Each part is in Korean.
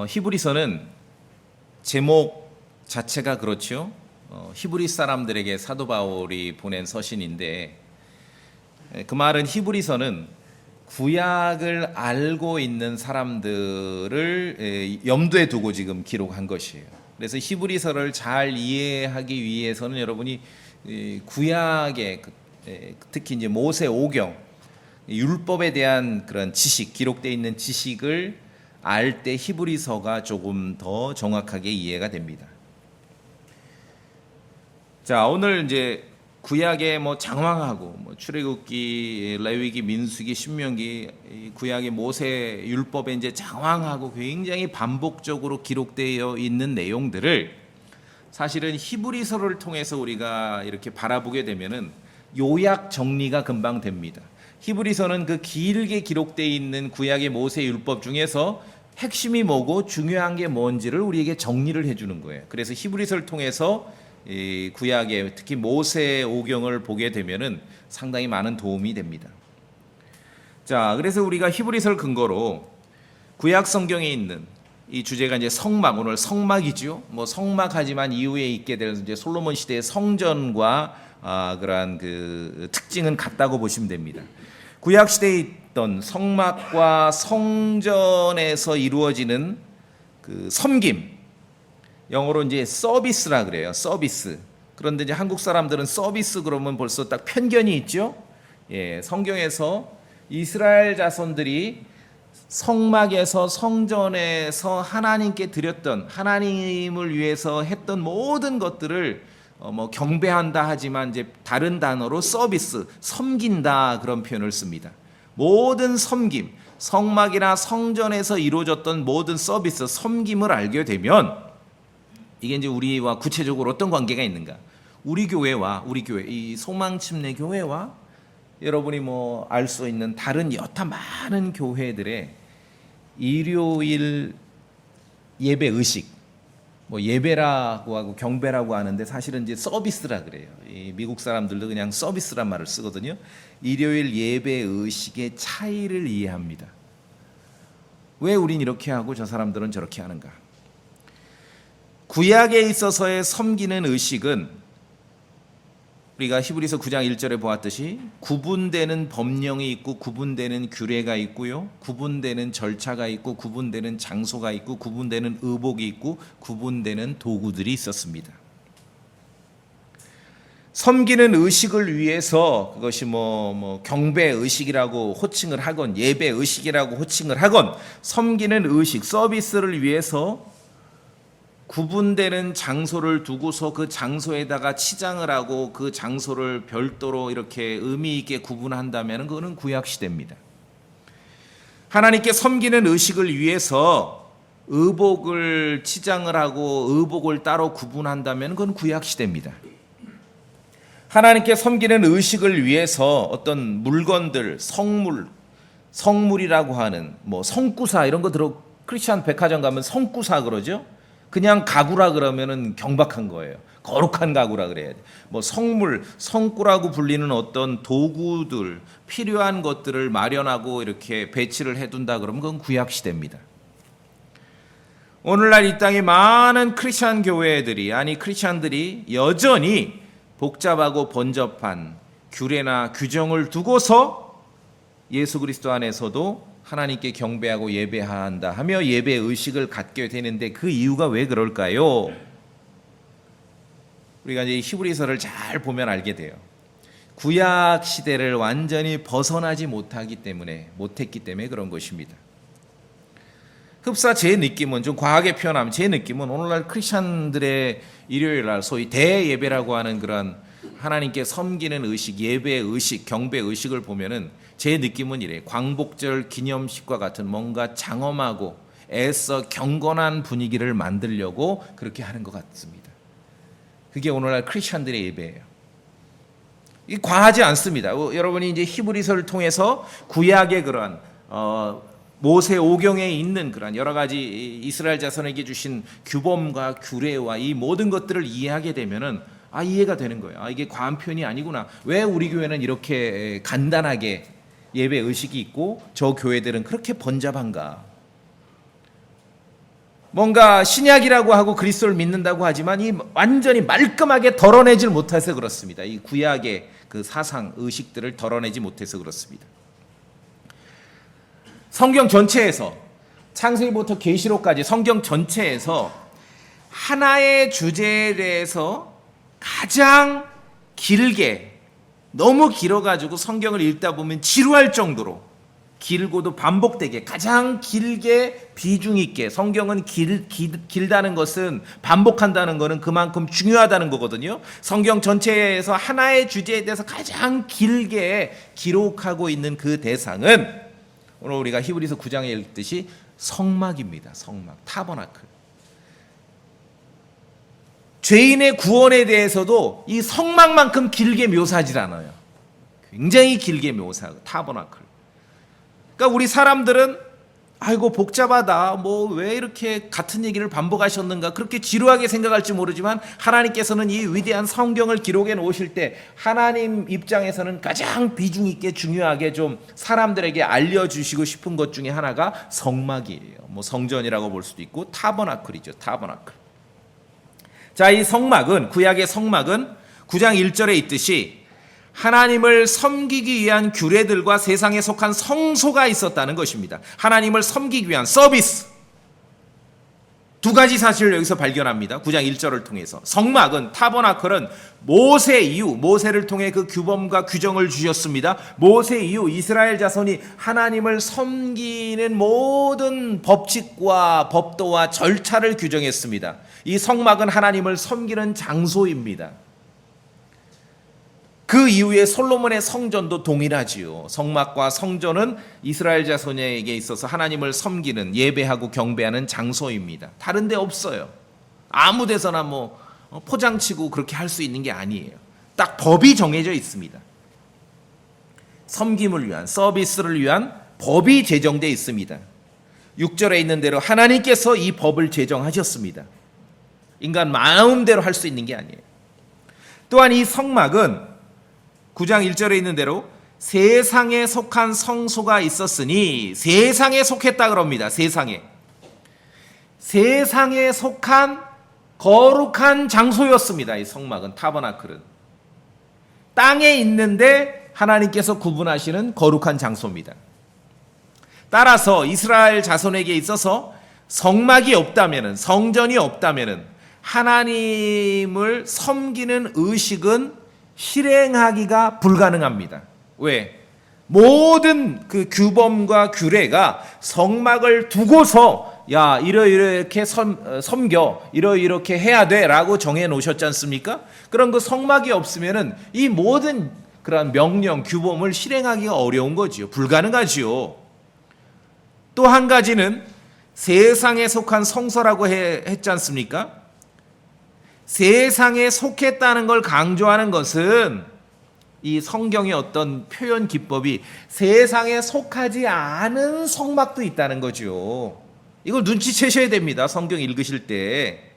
히브리서는 제목 자체가 그렇죠. 히브리 사람들에게 사도 바울이 보낸 서신인데, 그 말은 히브리서는 구약을 알고 있는 사람들을 염두에 두고 지금 기록한 것이에요. 그래서 히브리서를 잘 이해하기 위해서는 여러분이 구약의 특히 이제 모세 오경 율법에 대한 그런 지식, 기록되어 있는 지식을 알 때 히브리서가 조금 더 정확하게 이해가 됩니다. 자, 오늘 이제 구약의 장황하고 출애굽기, 레위기, 민수기, 신명기, 구약의 모세 율법에 이제 장황하고 굉장히 반복적으로 기록되어 있는 내용들을 사실은 히브리서를 통해서 우리가 이렇게 바라보게 되면은 요약 정리가 금방 됩니다. 히브리서는 그 길게 기록되어 있는 구약의 모세 율법 중에서 핵심이 뭐고 중요한 게 뭔지를 우리에게 정리를 해주는 거예요. 그래서 히브리서를 통해서 이 구약의 특히 모세 오경을 보게 되면은 상당히 많은 도움이 됩니다. 자, 그래서 우리가 히브리서를 근거로 구약 성경에 있는 이 주제가 이제 성막, 오늘 성막이죠. 성막하지만 이후에 있게 될 이제 솔로몬 시대의 성전과 그러한 그 특징은 같다고 보시면 됩니다. 구약 시대에 있던 성막과 성전에서 이루어지는 그 섬김, 영어로 이제 서비스라 그래요. 서비스. 그런데 이제 한국 사람들은 서비스 그러면 벌써 딱 편견이 있죠. 성경에서 이스라엘 자손들이 성막에서 성전에서 하나님께 드렸던, 하나님을 위해서 했던 모든 것들을 경배한다 하지만 이제 다른 단어로 서비스, 섬긴다 그런 표현을 씁니다. 모든 섬김, 성막이나 성전에서 이루어졌던 모든 서비스, 섬김을 알게 되면 이게 이제 우리와 구체적으로 어떤 관계가 있는가? 우리 교회, 이 소망침례 교회와 여러분이 알 수 있는 다른 여타 많은 교회들의 일요일 예배 의식, 예배라고 하고 경배라고 하는데 사실은 이제 서비스라 그래요. 이 미국 사람들도 그냥 서비스란 말을 쓰거든요. 일요일 예배 의식의 차이를 이해합니다. 왜 우린 이렇게 하고 저 사람들은 저렇게 하는가? 구약에 있어서의 섬기는 의식은 우리가 히브리서 9장 1절에 보았듯이 구분되는 법령이 있고 구분되는 규례가 있고요. 구분되는 절차가 있고 구분되는 장소가 있고 구분되는 의복이 있고 구분되는 도구들이 있었습니다. 섬기는 의식을 위해서 그것이 경배 의식이라고 호칭을 하건 예배 의식이라고 호칭을 하건 섬기는 의식, 서비스를 위해서 구분되는 장소를 두고서 그 장소에다가 치장을 하고 그 장소를 별도로 이렇게 의미 있게 구분한다면 그거는 구약 시대입니다. 하나님께 섬기는 의식을 위해서 의복을 치장을 하고 의복을 따로 구분한다면 그건 구약 시대입니다. 하나님께 섬기는 의식을 위해서 어떤 물건들, 성물이라고 하는 성구사 이런 거 들어 크리스천 백화점 가면 성구사 그러죠. 그냥 가구라 그러면은 경박한 거예요. 거룩한 가구라 그래야 돼. 성물, 성구라고 불리는 어떤 도구들, 필요한 것들을 마련하고 이렇게 배치를 해둔다 그러면 그건 구약 시대입니다. 오늘날 이 땅에 많은 크리스천 교회들이 크리스천들이 여전히 복잡하고 번잡한 규례나 규정을 두고서 예수 그리스도 안에서도 하나님께 경배하고 예배한다 하며 예배 의식을 갖게 되는데 그 이유가 왜 그럴까요? 우리가 이제 히브리서를 잘 보면 알게 돼요. 구약 시대를 완전히 벗어나지 못했기 때문에 그런 것입니다. 흡사 제 느낌은 좀 과하게 표현하면 제 느낌은 오늘날 크리스천들의 일요일날 소위 대예배라고 하는 그런 하나님께 섬기는 의식, 예배 의식, 경배 의식을 보면은 제 느낌은 이래요. 광복절 기념식과 같은 뭔가 장엄하고 애써 경건한 분위기를 만들려고 그렇게 하는 것 같습니다. 그게 오늘날 크리스천들의 예배예요. 이 과하지 않습니다. 여러분이 이제 히브리서를 통해서 구약의 그러한 모세 오경에 있는 그런 여러 가지 이스라엘 자손에게 주신 규범과 규례와 이 모든 것들을 이해하게 되면은 이해가 되는 거예요. 이게 과한 표현이 아니구나. 왜 우리 교회는 이렇게 간단하게 예배 의식이 있고 저 교회들은 그렇게 번잡한가? 뭔가 신약이라고 하고 그리스도를 믿는다고 하지만 이 완전히 말끔하게 덜어내질 못해서 그렇습니다. 이 구약의 그 사상, 의식들을 덜어내지 못해서 그렇습니다. 성경 전체에서 창세기부터 계시록까지 성경 전체에서 하나의 주제에 대해서 가장 길게, 너무 길어가지고 성경을 읽다 보면 지루할 정도로 길고도 반복되게 가장 길게 비중 있게, 성경은 길다는 것은 반복한다는 것은 그만큼 중요하다는 거거든요. 성경 전체에서 하나의 주제에 대해서 가장 길게 기록하고 있는 그 대상은 오늘 우리가 히브리서 9장에 읽듯이 성막입니다. 성막, 타버나클. 죄인의 구원에 대해서도 이 성막만큼 길게 묘사하지 않아요. 굉장히 길게 묘사하고, 타버나클. 그러니까 우리 사람들은 아이고 복잡하다, 뭐 왜 이렇게 같은 얘기를 반복하셨는가, 그렇게 지루하게 생각할지 모르지만 하나님께서는 이 위대한 성경을 기록해 놓으실 때 하나님 입장에서는 가장 비중 있게 중요하게 좀 사람들에게 알려주시고 싶은 것 중에 하나가 성막이에요. 뭐 성전이라고 볼 수도 있고 타버나클이죠. 타버나클. 자, 이 성막은, 구약의 성막은 9장 1절에 있듯이 하나님을 섬기기 위한 규례들과 세상에 속한 성소가 있었다는 것입니다. 하나님을 섬기기 위한 서비스. 두 가지 사실을 여기서 발견합니다. 9장 1절을 통해서. 성막은, 타버나클은 모세 이후, 모세를 통해 그 규범과 규정을 주셨습니다. 모세 이후 이스라엘 자손이 하나님을 섬기는 모든 법칙과 법도와 절차를 규정했습니다. 이 성막은 하나님을 섬기는 장소입니다. 그 이후에 솔로몬의 성전도 동일하지요. 성막과 성전은 이스라엘 자손에게 있어서 하나님을 섬기는, 예배하고 경배하는 장소입니다. 다른 데 없어요. 아무 데서나 뭐 포장치고 그렇게 할 수 있는 게 아니에요. 딱 법이 정해져 있습니다. 섬김을 위한, 서비스를 위한 법이 제정되어 있습니다. 6절에 있는 대로 하나님께서 이 법을 제정하셨습니다. 인간 마음대로 할 수 있는 게 아니에요. 또한 이 성막은 9장 1절에 있는 대로 세상에 속한 성소가 있었으니, 세상에 속했다 그럽니다. 세상에 속한 거룩한 장소였습니다. 이 성막은, 타버나클은 땅에 있는데 하나님께서 구분하시는 거룩한 장소입니다. 따라서 이스라엘 자손에게 있어서 성막이 없다면은, 성전이 없다면은 하나님을 섬기는 의식은 실행하기가 불가능합니다. 왜? 모든 그 규범과 규례가 성막을 두고서 야 이렇게 섬겨, 이렇게 해야 돼라고 정해 놓으셨지 않습니까? 그런 그 성막이 없으면은 이 모든 그런 명령, 규범을 실행하기가 어려운 거지요. 불가능하지요. 또 한 가지는 세상에 속한 성소라고 했지 않습니까? 세상에 속했다는 걸 강조하는 것은 이 성경의 어떤 표현 기법이 세상에 속하지 않은 성막도 있다는 거죠. 이걸 눈치채셔야 됩니다. 성경 읽으실 때.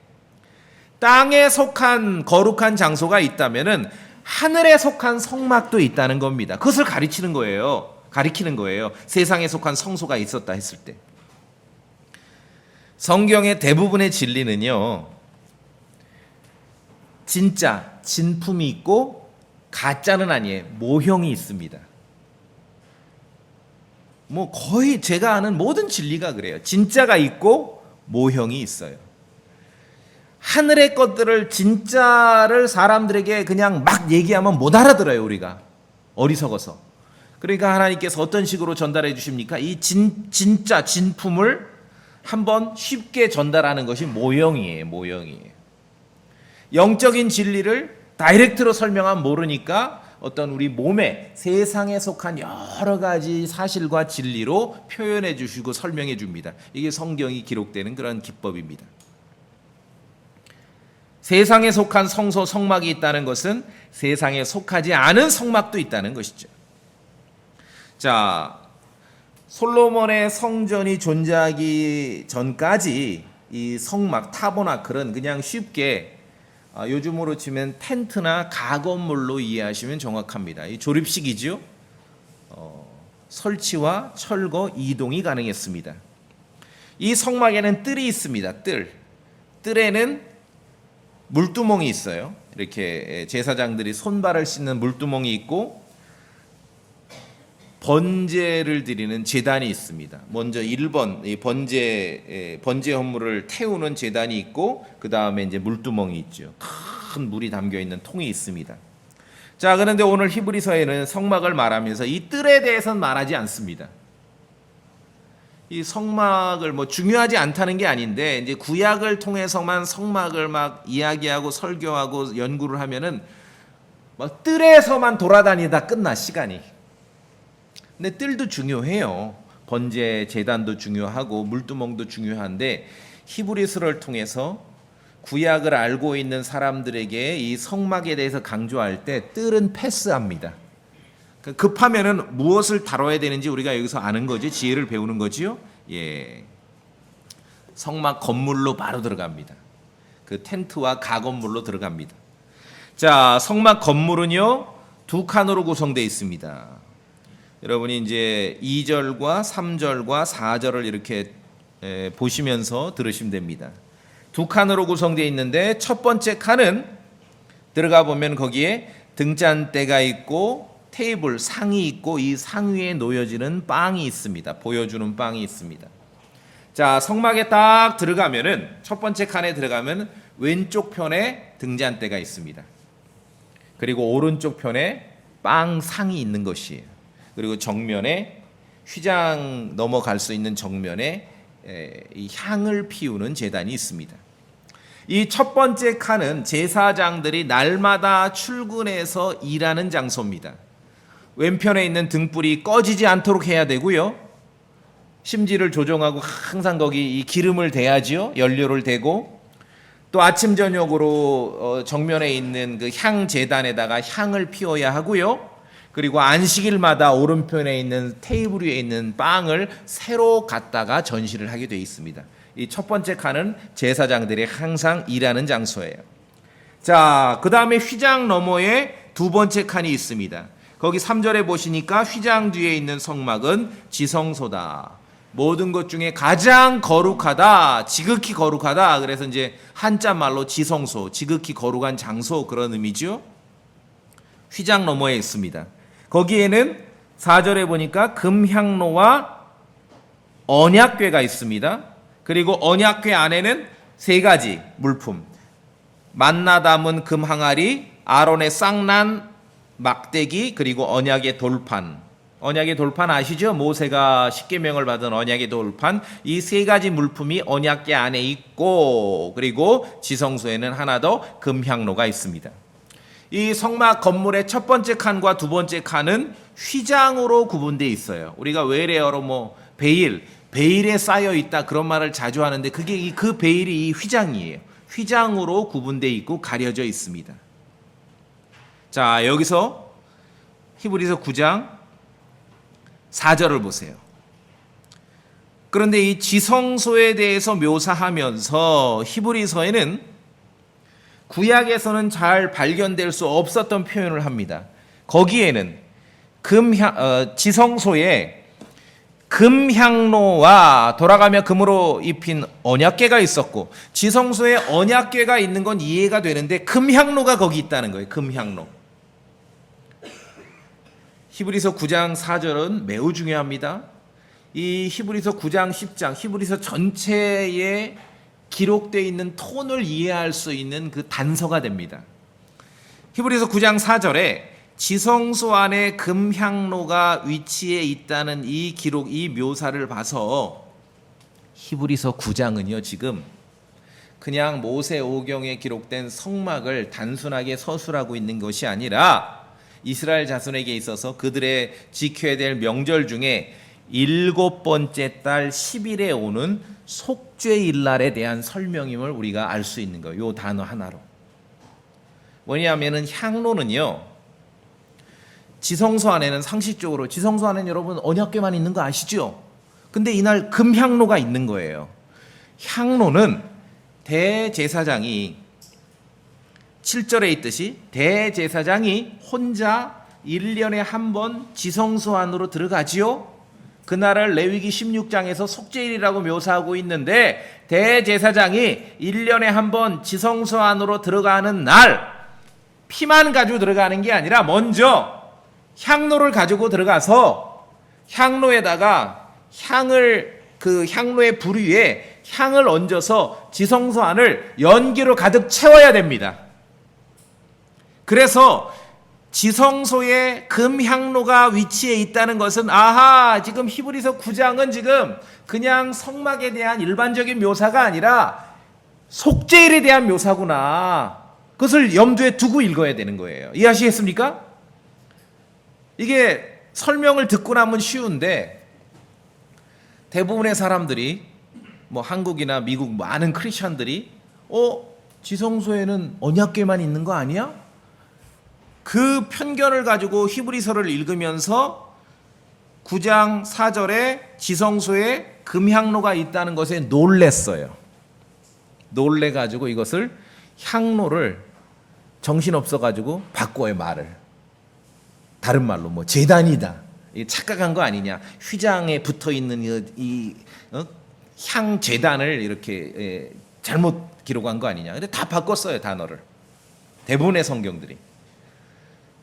땅에 속한 거룩한 장소가 있다면은 하늘에 속한 성막도 있다는 겁니다. 그것을 가리키는 거예요. 세상에 속한 성소가 있었다 했을 때. 성경의 대부분의 진리는요, 진짜 진품이 있고 가짜는 아니에요. 모형이 있습니다. 뭐 거의 제가 아는 모든 진리가 그래요. 진짜가 있고 모형이 있어요. 하늘의 것들을, 진짜를 사람들에게 그냥 막 얘기하면 못 알아들어요. 우리가 어리석어서. 그러니까 하나님께서 어떤 식으로 전달해 주십니까? 이 진짜 진품을 한번 쉽게 전달하는 것이 모형이에요. 영적인 진리를 다이렉트로 설명하면 모르니까 어떤 우리 몸에, 세상에 속한 여러 가지 사실과 진리로 표현해 주시고 설명해 줍니다. 이게 성경이 기록되는 그런 기법입니다. 세상에 속한 성소, 성막이 있다는 것은 세상에 속하지 않은 성막도 있다는 것이죠. 자, 솔로몬의 성전이 존재하기 전까지 이 성막, 타버나클은 그냥 쉽게 요즘으로 치면 텐트나 가건물로 이해하시면 정확합니다. 이 조립식이죠. 설치와 철거, 이동이 가능했습니다. 이 성막에는 뜰이 있습니다. 뜰에는 물두멍이 있어요. 이렇게 제사장들이 손발을 씻는 물두멍이 있고 번제를 드리는 제단이 있습니다. 먼저 1번 이 번제 헌물을 태우는 제단이 있고 그 다음에 이제 물두멍이 있죠. 큰 물이 담겨 있는 통이 있습니다. 자, 그런데 오늘 히브리서에는 성막을 말하면서 이 뜰에 대해서는 말하지 않습니다. 이 성막을 뭐 중요하지 않다는 게 아닌데 이제 구약을 통해서만 성막을 막 이야기하고 설교하고 연구를 하면은 막 뜰에서만 돌아다니다 끝나 시간이. 근데 뜰도 중요해요. 번제 제단도 중요하고 물두멍도 중요한데 히브리서를 통해서 구약을 알고 있는 사람들에게 이 성막에 대해서 강조할 때 뜰은 패스합니다. 급하면은 무엇을 다뤄야 되는지 우리가 여기서 아는 거지, 지혜를 배우는 거지요. 예, 성막 건물로 바로 들어갑니다. 그 텐트와 가건물로 들어갑니다. 자, 성막 건물은요 2칸으로 구성되어 있습니다. 여러분이 이제 2절과 3절과 4절을 이렇게 보시면서 들으시면 됩니다. 2칸으로 구성되어 있는데 첫 번째 칸은 들어가 보면 거기에 등잔대가 있고 테이블, 상이 있고 이 상 위에 놓여지는 빵이 있습니다. 보여주는 빵이 있습니다. 자, 성막에 딱 들어가면은 첫 번째 칸에 들어가면 왼쪽 편에 등잔대가 있습니다. 그리고 오른쪽 편에 빵 상이 있는 것이에요. 그리고 정면에 휘장 넘어갈 수 있는 정면에 이 향을 피우는 제단이 있습니다. 이 첫 번째 칸은 제사장들이 날마다 출근해서 일하는 장소입니다. 왼편에 있는 등불이 꺼지지 않도록 해야 되고요. 심지를 조정하고 항상 거기 이 기름을 대야지요. 연료를 대고 또 아침 저녁으로 정면에 있는 그 향 제단에다가 향을 피워야 하고요. 그리고 안식일마다 오른편에 있는 테이블 위에 있는 빵을 새로 갖다가 전시를 하게 되어 있습니다. 이 첫 번째 칸은 제사장들이 항상 일하는 장소예요. 자, 그 다음에 휘장 너머에 두 번째 칸이 있습니다. 거기 3절에 보시니까 휘장 뒤에 있는 성막은 지성소다. 모든 것 중에 가장 거룩하다, 지극히 거룩하다. 그래서 이제 한자 말로 지성소, 지극히 거룩한 장소 그런 의미죠. 휘장 너머에 있습니다. 거기에는 4절에 보니까 금향로와 언약궤가 있습니다. 그리고 언약궤 안에는 3가지 물품, 만나 담은 금 항아리, 아론의 쌍난 막대기, 그리고 언약의 돌판. 언약의 돌판 아시죠? 모세가 십계명을 받은 언약의 돌판. 이 3가지 물품이 언약궤 안에 있고, 그리고 지성소에는 하나 더 금향로가 있습니다. 이 성막 건물의 첫 번째 칸과 두 번째 칸은 휘장으로 구분되어 있어요. 우리가 외래어로 뭐 베일에 쌓여 있다 그런 말을 자주 하는데 그게 그 베일이 이 휘장이에요. 휘장으로 구분되어 있고 가려져 있습니다. 자, 여기서 히브리서 9장 4절을 보세요. 그런데 이 지성소에 대해서 묘사하면서 히브리서에는 구약에서는 잘 발견될 수 없었던 표현을 합니다. 거기에는 지성소에 금향로와 돌아가며 금으로 입힌 언약궤가 있었고, 지성소에 언약궤가 있는 건 이해가 되는데 금향로가 거기 있다는 거예요. 금향로. 히브리서 9장 4절은 매우 중요합니다. 이 히브리서 9장 10장 히브리서 전체에 기록되어 있는 톤을 이해할 수 있는 그 단서가 됩니다. 히브리서 9장 4절에 지성소 안에 금향로가 위치해 있다는 이 기록, 이 묘사를 봐서 히브리서 9장은요 지금 그냥 모세 오경에 기록된 성막을 단순하게 서술하고 있는 것이 아니라 이스라엘 자손에게 있어서 그들의 지켜야 될 명절 중에 7번째 달 10일에 오는 속죄일날에 대한 설명임을 우리가 알 수 있는 거예요. 이 단어 하나로. 뭐냐면은 향로는요, 지성소 안에는 상식적으로 지성소 안에는 여러분 언약궤만 있는 거 아시죠? 근데 이날 금향로가 있는 거예요. 향로는 대제사장이 7절에 있듯이 대제사장이 혼자 1년에 한 번 지성소 안으로 들어가지요. 그날을 레위기 16장에서 속죄일이라고 묘사하고 있는데, 대제사장이 1년에 한 번 지성소 안으로 들어가는 날 피만 가지고 들어가는 게 아니라 먼저 향로를 가지고 들어가서 향로에다가 그 향로의 불 위에 향을 얹어서 지성소 안을 연기로 가득 채워야 됩니다. 그래서 지성소에 금향로가 위치해 있다는 것은, 아하, 지금 히브리서 9장은 지금 그냥 성막에 대한 일반적인 묘사가 아니라 속죄일에 대한 묘사구나. 그것을 염두에 두고 읽어야 되는 거예요. 이해하시겠습니까? 이게 설명을 듣고 나면 쉬운데, 대부분의 사람들이, 뭐 한국이나 미국 많은 크리스천들이 지성소에는 언약궤만 있는 거 아니야? 그 편견을 가지고 히브리서를 읽으면서 9장 4절에 지성소에 금향로가 있다는 것에 놀랬어요. 놀래가지고 이것을 향로를 정신없어가지고 바꿔요, 말을. 다른 말로 뭐 제단이다, 착각한 거 아니냐, 휘장에 붙어있는 향 제단을 이렇게 잘못 기록한 거 아니냐. 근데 다 바꿨어요, 단어를. 대부분의 성경들이.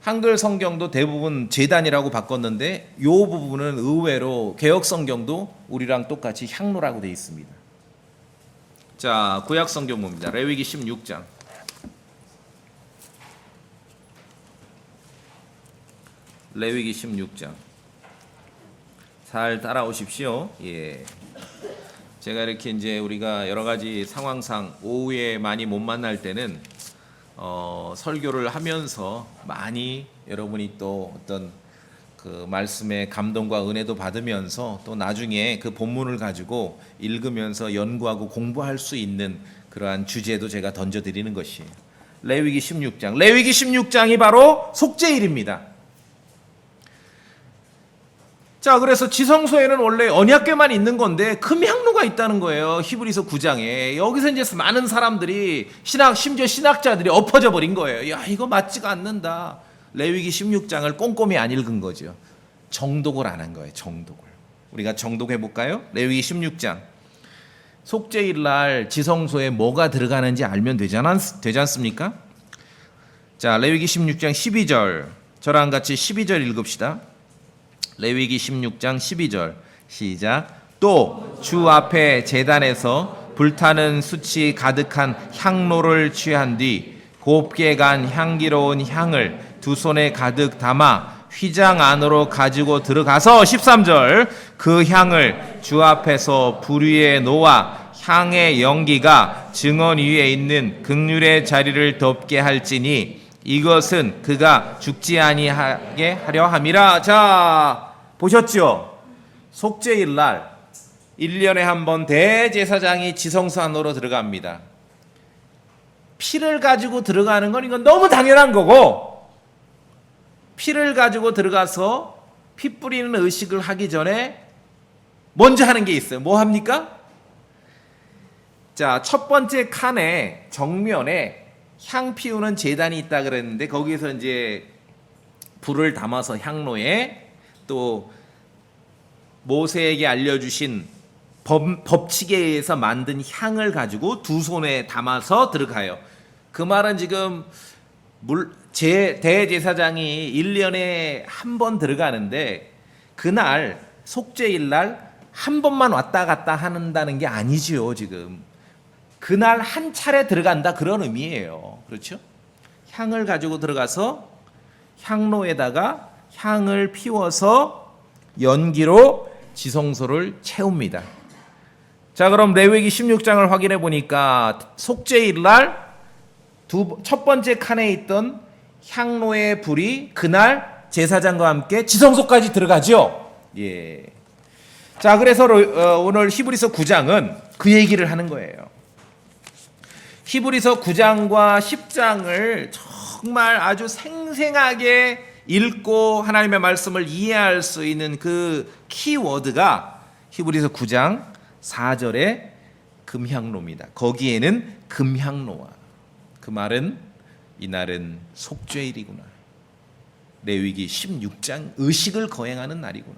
한글 성경도 대부분 제단이라고 바꿨는데, 이 부분은 의외로 개역 성경도 우리랑 똑같이 향로라고 되어 있습니다. 자, 구약 성경 봅니다. 레위기 16장. 레위기 16장. 잘 따라오십시오. 예. 제가 이렇게 이제 우리가 여러 가지 상황상 오후에 많이 못 만날 때는 설교를 하면서 많이 여러분이 또 어떤 그 말씀의 감동과 은혜도 받으면서 또 나중에 그 본문을 가지고 읽으면서 연구하고 공부할 수 있는 그러한 주제도 제가 던져드리는 것이에요. 레위기 16장. 레위기 16장이 바로 속죄일입니다. 자, 그래서 지성소에는 원래 언약궤만 있는 건데 금향로가 있다는 거예요. 히브리서 9장에. 여기서 이제 많은 사람들이 심지어 신학자들이 엎어져 버린 거예요. 야, 이거 맞지가 않는다. 레위기 16장을 꼼꼼히 안 읽은 거죠. 정독을 안 한 거예요. 정독을. 우리가 정독해 볼까요? 레위기 16장. 속죄일 날 지성소에 뭐가 들어가는지 알면 되지 않습니까? 자, 레위기 16장 12절. 저랑 같이 12절 읽읍시다. 레위기 16장 12절 시작. 또 주 앞에 제단에서 불타는 숯이 가득한 향로를 취한 뒤 곱게 간 향기로운 향을 두 손에 가득 담아 휘장 안으로 가지고 들어가서 13절 그 향을 주 앞에서 불 위에 놓아 향의 연기가 증언 위에 있는 극률의 자리를 덮게 할지니 이것은 그가 죽지 아니하게 하려 함이라. 자, 보셨죠? 속죄일 날 1년에 한 번 대제사장이 지성소 안으로 들어갑니다. 피를 가지고 들어가는 건 이건 너무 당연한 거고, 피를 가지고 들어가서 피 뿌리는 의식을 하기 전에 먼저 하는 게 있어요. 뭐 합니까? 자, 첫 번째 칸에 정면에 향 피우는 제단이 있다 그랬는데, 거기서 이제 불을 담아서 향로에 또 모세에게 알려주신 법칙에 의해서 만든 향을 가지고 두 손에 담아서 들어가요. 그 말은 지금 대제사장이 1년에 한 번 들어가는데 그날 속죄일 날 한 번만 왔다 갔다 한다는 게 아니지요. 지금 그날 한 차례 들어간다, 그런 의미예요. 그렇죠? 향을 가지고 들어가서 향로에다가 향을 피워서 연기로 지성소를 채웁니다. 자, 그럼 레위기 16장을 확인해 보니까 속죄일 날 첫 번째 칸에 있던 향로의 불이 그날 제사장과 함께 지성소까지 들어가죠. 예. 자, 그래서 오늘 히브리서 9장은 그 얘기를 하는 거예요. 히브리서 9장과 10장을 정말 아주 생생하게 읽고 하나님의 말씀을 이해할 수 있는 그 키워드가 히브리서 9장 4절의 금향로입니다. 거기에는 금향로와, 그 말은 이날은 속죄일이구나, 레위기 16장 의식을 거행하는 날이구나.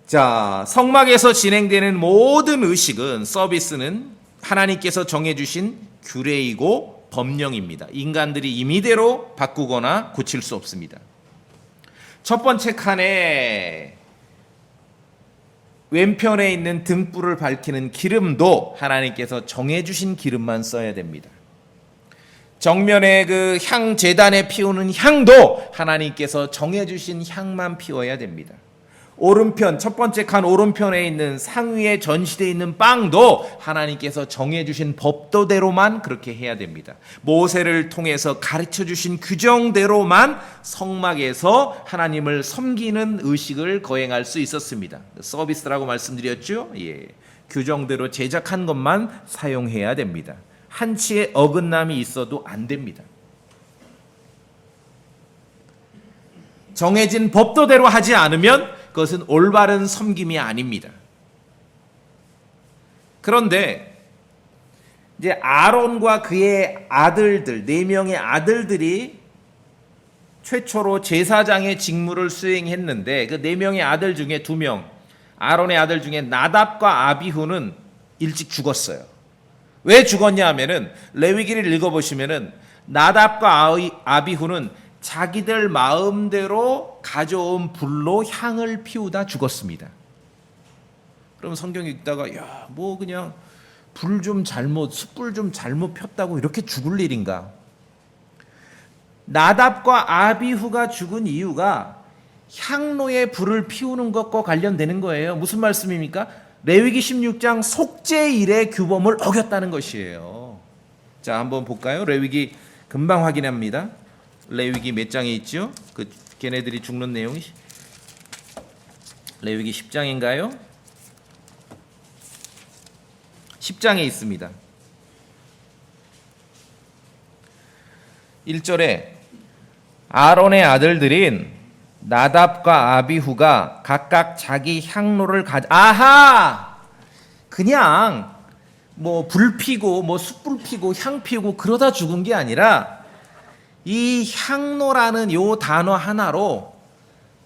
자, 성막에서 진행되는 모든 의식은, 서비스는 하나님께서 정해주신 규례이고 법령입니다. 인간들이 임의대로 바꾸거나 고칠 수 없습니다. 첫 번째 칸에 왼편에 있는 등불을 밝히는 기름도 하나님께서 정해주신 기름만 써야 됩니다. 정면에 그 향 제단에 피우는 향도 하나님께서 정해주신 향만 피워야 됩니다. 오른편, 첫 번째 칸 오른편에 있는 상위에 전시되어 있는 빵도 하나님께서 정해주신 법도대로만 그렇게 해야 됩니다. 모세를 통해서 가르쳐주신 규정대로만 성막에서 하나님을 섬기는 의식을 거행할 수 있었습니다. 서비스라고 말씀드렸죠? 예. 규정대로 제작한 것만 사용해야 됩니다. 한치의 어긋남이 있어도 안 됩니다. 정해진 법도대로 하지 않으면 그것은 올바른 섬김이 아닙니다. 그런데 이제 아론과 그의 아들들, 4명의 아들들이 최초로 제사장의 직무를 수행했는데 그 4명의 아들 중에 2명, 아론의 아들 중에 나답과 아비후는 일찍 죽었어요. 왜 죽었냐 하면은 레위기를 읽어보시면은 나답과 아비후는 자기들 마음대로 가져온 불로 향을 피우다 죽었습니다. 그럼 성경 읽다가 야, 뭐 그냥 불 좀 잘못, 숯불 좀 잘못 폈다고 이렇게 죽을 일인가? 나답과 아비후가 죽은 이유가 향로에 불을 피우는 것과 관련되는 거예요. 무슨 말씀입니까? 레위기 16장 속죄일의 규범을 어겼다는 것이에요. 자, 한번 볼까요? 레위기 금방 확인합니다. 레위기 몇 장에 있죠? 그 걔네들이 죽는 내용이 레위기 10장인가요? 10장에 있습니다. 1절에 아론의 아들들인 나답과 아비후가 각각 자기 향로를 아하! 그냥 뭐 불 피고 뭐 숯불 피고 향 피고 그러다 죽은 게 아니라 이 향로라는 요 단어 하나로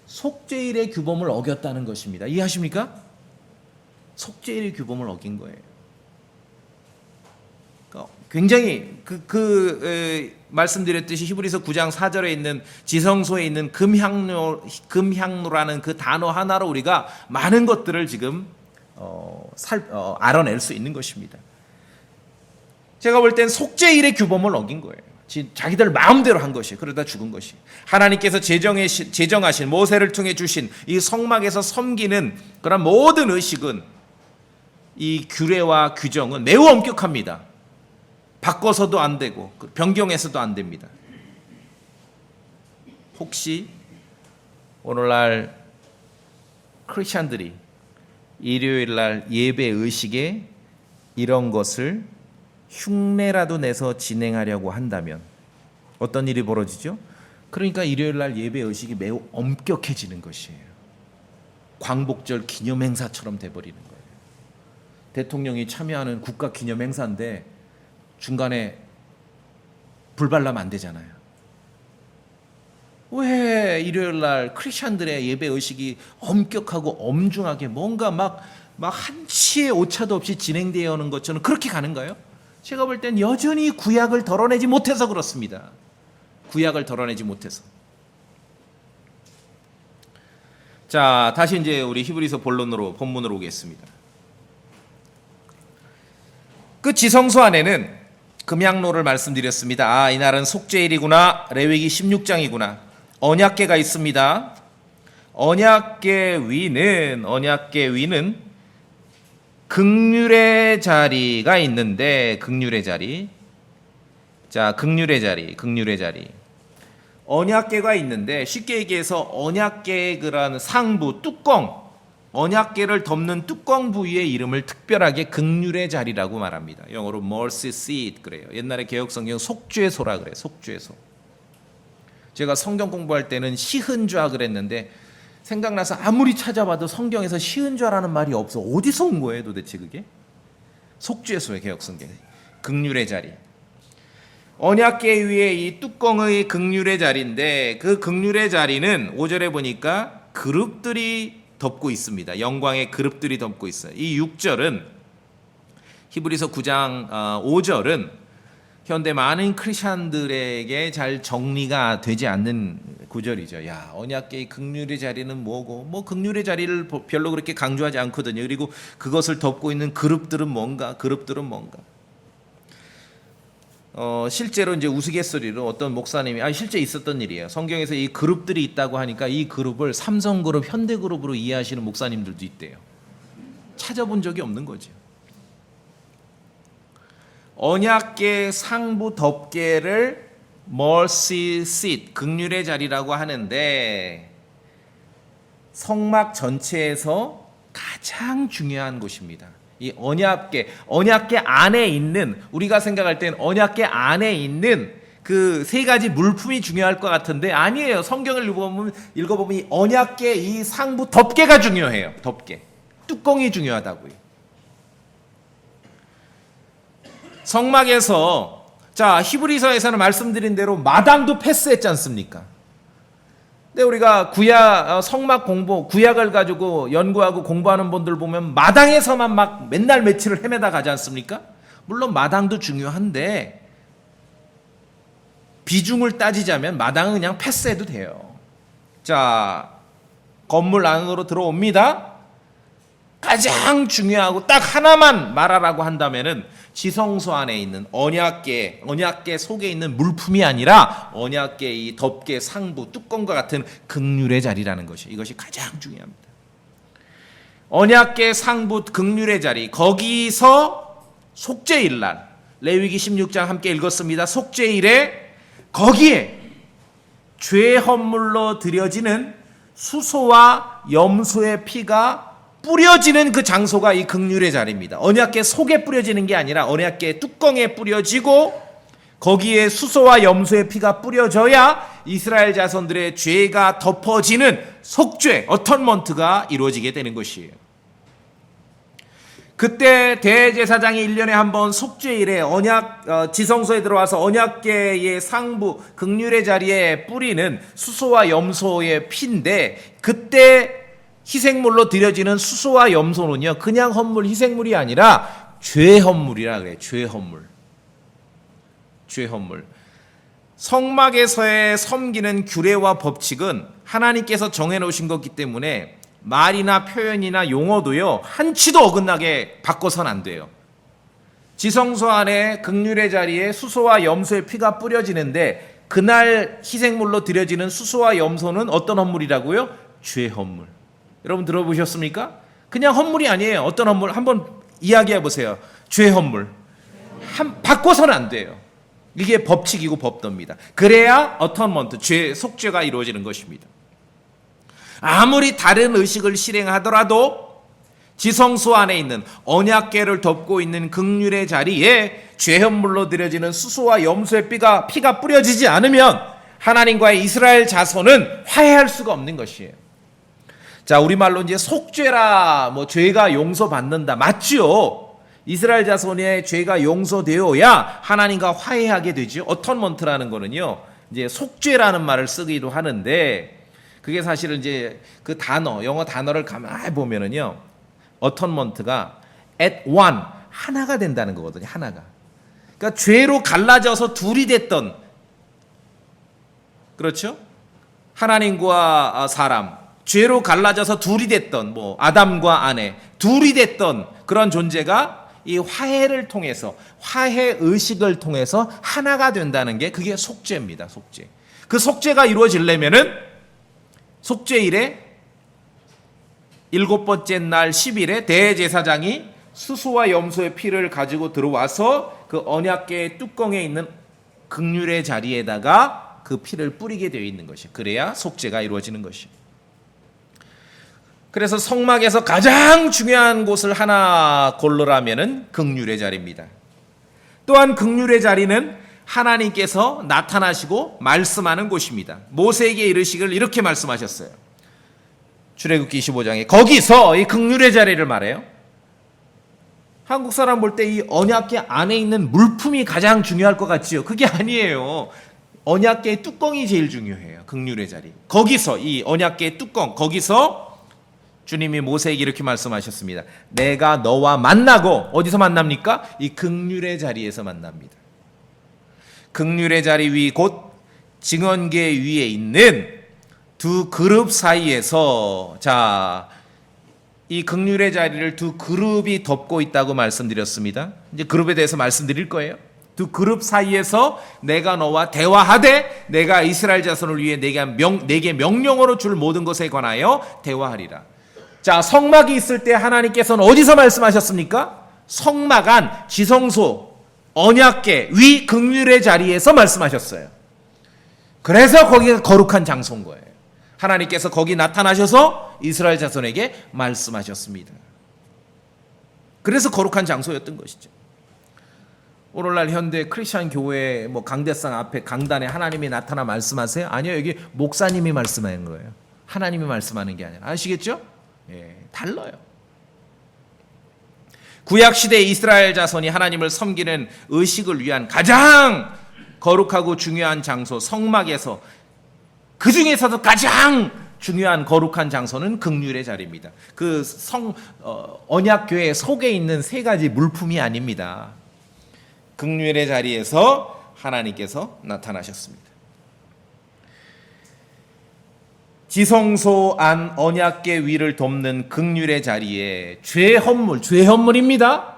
속죄일의 규범을 어겼다는 것입니다. 이해하십니까? 속죄일의 규범을 어긴 거예요. 굉장히 말씀드렸듯이 히브리서 9장 4절에 있는 지성소에 있는 금향로라는 그 단어 하나로 우리가 많은 것들을 지금 알아낼 수 있는 것입니다. 제가 볼 땐 속죄일의 규범을 어긴 거예요. 자기들 마음대로 한 것이, 그러다 죽은 것이. 하나님께서 제정하신 모세를 통해 주신 이 성막에서 섬기는 그런 모든 의식은, 이 규례와 규정은 매우 엄격합니다. 바꿔서도 안 되고 변경해서도 안 됩니다. 혹시 오늘날 크리스찬들이 일요일날 예배 의식에 이런 것을 흉내라도 내서 진행하려고 한다면 어떤 일이 벌어지죠? 그러니까 일요일날 예배 의식이 매우 엄격해지는 것이에요. 광복절 기념행사처럼 돼버리는 거예요. 대통령이 참여하는 국가 기념행사인데 중간에 불 발라면 안 되잖아요. 왜 일요일날 크리스찬들의 예배 의식이 엄격하고 엄중하게 뭔가 막 한치의 오차도 없이 진행되어 오는 것처럼 그렇게 가는가요? 제가 볼 땐 여전히 구약을 덜어내지 못해서 그렇습니다. 구약을 덜어내지 못해서. 자, 다시 이제 우리 히브리서 본문으로 오겠습니다. 그 지성소 안에는 금향로를 말씀드렸습니다. 이날은 속죄일이구나. 레위기 16장이구나. 언약궤가 있습니다. 언약궤 위는 극률의 자리가 있는데, 극률의 자리. 자, 극률의 자리. 언약궤가 있는데, 쉽게 얘기해서 언약궤라는 상부, 뚜껑, 언약궤를 덮는 뚜껑 부위의 이름을 특별하게 극률의 자리라고 말합니다. 영어로 mercy seat 그래요. 옛날에 개역성경 속죄소라 그래요. 속죄소. 제가 성경 공부할 때는 시흔좌 그랬는데 생각나서 아무리 찾아봐도 성경에서 시흔좌라는 말이 없어. 어디서 온 거예요 도대체 그게? 속죄소의 개역성경. 극률의 자리. 언약궤 위에 이 뚜껑의 극률의 자리인데, 그 극률의 자리는 5절에 보니까 그룹들이 덮고 있습니다. 영광의 그룹들이 덮고 있어요. 이 6절은 히브리서 9장 5절은 현대 많은 크리스천들에게 잘 정리가 되지 않는 구절이죠. 야, 언약계의 긍휼의 자리는 뭐고, 뭐 긍휼의 자리를 별로 그렇게 강조하지 않거든요. 그리고 그것을 덮고 있는 그룹들은 뭔가, 실제로 이제 우스갯소리로 어떤 목사님이 실제 있었던 일이에요. 성경에서 이 그룹들이 있다고 하니까 이 그룹을 삼성그룹, 현대그룹으로 이해하시는 목사님들도 있대요. 찾아본 적이 없는 거죠. 언약계 상부 덮개를 mercy seat, 긍휼의 자리라고 하는데 성막 전체에서 가장 중요한 곳입니다. 이 언약계 안에 있는, 우리가 생각할 땐 언약계 안에 있는 그 세 가지 물품이 중요할 것 같은데 아니에요. 성경을 읽어보면 이 언약계 이 상부 덮개가 중요해요. 덮개, 뚜껑이 중요하다고요. 성막에서, 자, 히브리서에서는 말씀드린 대로 마당도 패스했지 않습니까? 근데 우리가 성막 구약을 가지고 연구하고 공부하는 분들 보면 마당에서만 막 맨날 며칠을 헤매다 가지 않습니까? 물론 마당도 중요한데 비중을 따지자면 마당은 그냥 패스해도 돼요. 자, 건물 안으로 들어옵니다. 가장 중요하고 딱 하나만 말하라고 한다면은 지성소 안에 있는 언약계 속에 있는 물품이 아니라 언약계 이 덮개 상부 뚜껑과 같은 긍휼의 자리라는 것이, 이것이 가장 중요합니다. 언약계 상부 긍휼의 자리, 거기서 속죄일날, 레위기 16장 함께 읽었습니다. 속죄일에 거기에 죄 헌물로 드려지는 수소와 염소의 피가 뿌려지는 그 장소가 이 긍휼의 자리입니다. 언약궤 속에 뿌려지는 게 아니라 언약궤 뚜껑에 뿌려지고 거기에 수소와 염소의 피가 뿌려져야 이스라엘 자손들의 죄가 덮어지는 속죄, 어턴먼트가 이루어지게 되는 것이에요. 그때 대제사장이 1년에 한 번 속죄일에 지성소에 들어와서 언약궤의 상부 긍휼의 자리에 뿌리는 수소와 염소의 피인데, 그때 희생물로 드려지는 수소와 염소는요, 그냥 헌물, 희생물이 아니라 죄 헌물이라 그래요. 죄 헌물. 성막에서의 섬기는 규례와 법칙은 하나님께서 정해놓으신 거기 때문에 말이나 표현이나 용어도요, 한치도 어긋나게 바꿔서는 안 돼요. 지성소 안에 긍휼의 자리에 수소와 염소의 피가 뿌려지는데 그날 희생물로 드려지는 수소와 염소는 어떤 헌물이라고요? 죄 헌물. 여러분 들어보셨습니까? 그냥 헌물이 아니에요. 어떤 헌물? 한번 이야기해 보세요. 죄 헌물. 바꿔서는 안 돼요. 이게 법칙이고 법도입니다. 그래야 어턴먼트, 속죄가 이루어지는 것입니다. 아무리 다른 의식을 실행하더라도 지성소 안에 있는 언약궤를 덮고 있는 긍휼의 자리에 죄 헌물로 드려지는 수소와 염소의 피가 뿌려지지 않으면 하나님과의 이스라엘 자손은 화해할 수가 없는 것이에요. 자, 우리말로 이제 속죄라, 죄가 용서받는다. 맞죠? 이스라엘 자손의 죄가 용서되어야 하나님과 화해하게 되죠. 어턴먼트라는 거는요, 이제 속죄라는 말을 쓰기도 하는데, 그게 사실은 이제 그 영어 단어를 가만히 보면은요, 어턴먼트가 at one, 하나가 된다는 거거든요, 하나가. 그러니까 죄로 갈라져서 둘이 됐던, 그렇죠? 하나님과 사람, 죄로 갈라져서 둘이 됐던, 아담과 아내, 둘이 됐던 그런 존재가 이 화해를 통해서, 화해 의식을 통해서 하나가 된다는 게 그게 속죄입니다, 속죄. 그 속죄가 이루어지려면은 속죄일에 7번째 날 10일에 대제사장이 수소와 염소의 피를 가지고 들어와서 그 언약궤의 뚜껑에 있는 긍휼의 자리에다가 그 피를 뿌리게 되어 있는 것이, 그래야 속죄가 이루어지는 것이. 그래서 성막에서 가장 중요한 곳을 하나 고르라면은 긍휼의 자리입니다. 또한 긍휼의 자리는 하나님께서 나타나시고 말씀하는 곳입니다. 모세에게 이르시기를 이렇게 말씀하셨어요. 출애굽기 25장에 거기서 이 긍휼의 자리를 말해요. 한국 사람 볼 때 이 언약궤 안에 있는 물품이 가장 중요할 것 같지요. 그게 아니에요. 언약궤의 뚜껑이 제일 중요해요. 긍휼의 자리. 거기서 이 언약궤의 뚜껑, 거기서 주님이 모세에게 이렇게 말씀하셨습니다. 내가 너와 만나고 어디서 만납니까? 이 긍휼의 자리에서 만납니다. 긍휼의 자리 위 곧 증언계 위에 있는 두 그룹 사이에서 이 긍휼의 자리를 두 그룹이 덮고 있다고 말씀드렸습니다. 이제 그룹에 대해서 말씀드릴 거예요. 두 그룹 사이에서 내가 너와 대화하되 내가 이스라엘 자손을 위해 내게 명령으로 줄 모든 것에 관하여 대화하리라. 자, 성막이 있을 때 하나님께서는 어디서 말씀하셨습니까? 성막 안 지성소 언약궤 위 긍휼의 자리에서 말씀하셨어요. 그래서 거기가 거룩한 장소인 거예요. 하나님께서 거기 나타나셔서 이스라엘 자손에게 말씀하셨습니다. 그래서 거룩한 장소였던 것이죠. 오늘날 현대 크리스천 교회 강대상 앞에 강단에 하나님이 나타나 말씀하세요? 아니요, 여기 목사님이 말씀하는 거예요. 하나님이 말씀하는 게 아니라. 아시겠죠? 예, 달라요. 구약 시대 이스라엘 자손이 하나님을 섬기는 의식을 위한 가장 거룩하고 중요한 장소 성막에서 그 중에서도 가장 중요한 거룩한 장소는 긍휼의 자리입니다. 그 언약궤 속에 있는 세 가지 물품이 아닙니다. 긍휼의 자리에서 하나님께서 나타나셨습니다. 지성소 안 언약궤 위를 덮는 긍휼의 자리에 죄헌물입니다.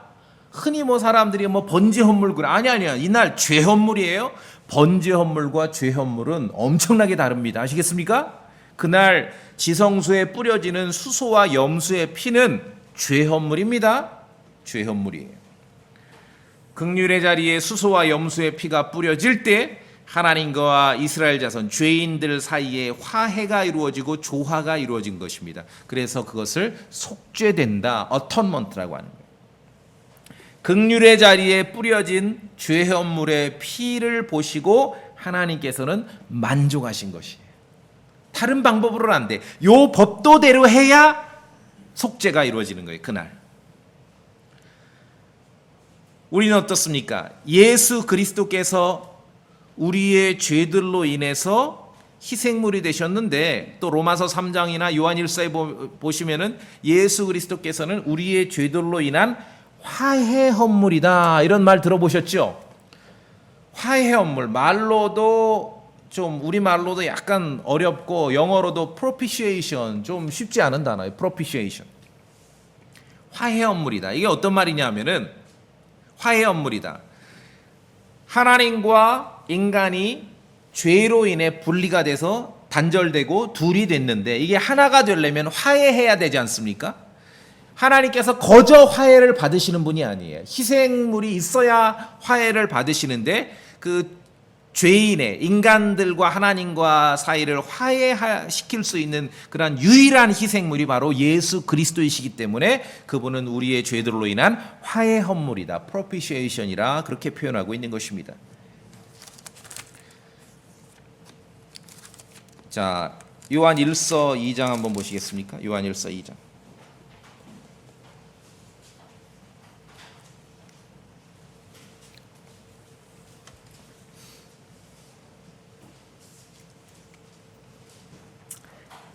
흔히 사람들이 번제 헌물 그래. 아니야. 이날 죄 헌물이에요. 번제 헌물과 죄 헌물은 엄청나게 다릅니다. 아시겠습니까? 그날 지성소에 뿌려지는 수소와 염소의 피는 죄 헌물입니다. 죄 헌물이에요. 긍휼의 자리에 수소와 염소의 피가 뿌려질 때 하나님과 이스라엘 자손 죄인들 사이에 화해가 이루어지고 조화가 이루어진 것입니다. 그래서 그것을 속죄된다, 어턴먼트라고 하는 거예요. 긍휼의 자리에 뿌려진 죄헌물의 피를 보시고 하나님께서는 만족하신 것이에요. 다른 방법으로는 안 돼. 요 법도대로 해야 속죄가 이루어지는 거예요. 그날. 우리는 어떻습니까? 예수 그리스도께서 우리의 죄들로 인해서 희생물이 되셨는데 또 로마서 3장이나 요한일서에 보시면은 예수 그리스도께서는 우리의 죄들로 인한 화해 헌물이다 이런 말 들어보셨죠? 화해 헌물 말로도 좀 우리말로도 약간 어렵고 영어로도 propitiation 좀 쉽지 않은 단어예요. propitiation 화해 헌물이다. 이게 어떤 말이냐면은 화해 헌물이다. 하나님과 인간이 죄로 인해 분리가 돼서 단절되고 둘이 됐는데 이게 하나가 되려면 화해해야 되지 않습니까? 하나님께서 거저 화해를 받으시는 분이 아니에요. 희생물이 있어야 화해를 받으시는데 그 죄인의 인간들과 하나님과 사이를 화해시킬 수 있는 그런 유일한 희생물이 바로 예수 그리스도이시기 때문에 그분은 우리의 죄들로 인한 화해 헌물이다. propitiation이라 그렇게 표현하고 있는 것입니다. 자, 요한 1서 2장 한번 보시겠습니까? 요한 1서 2장.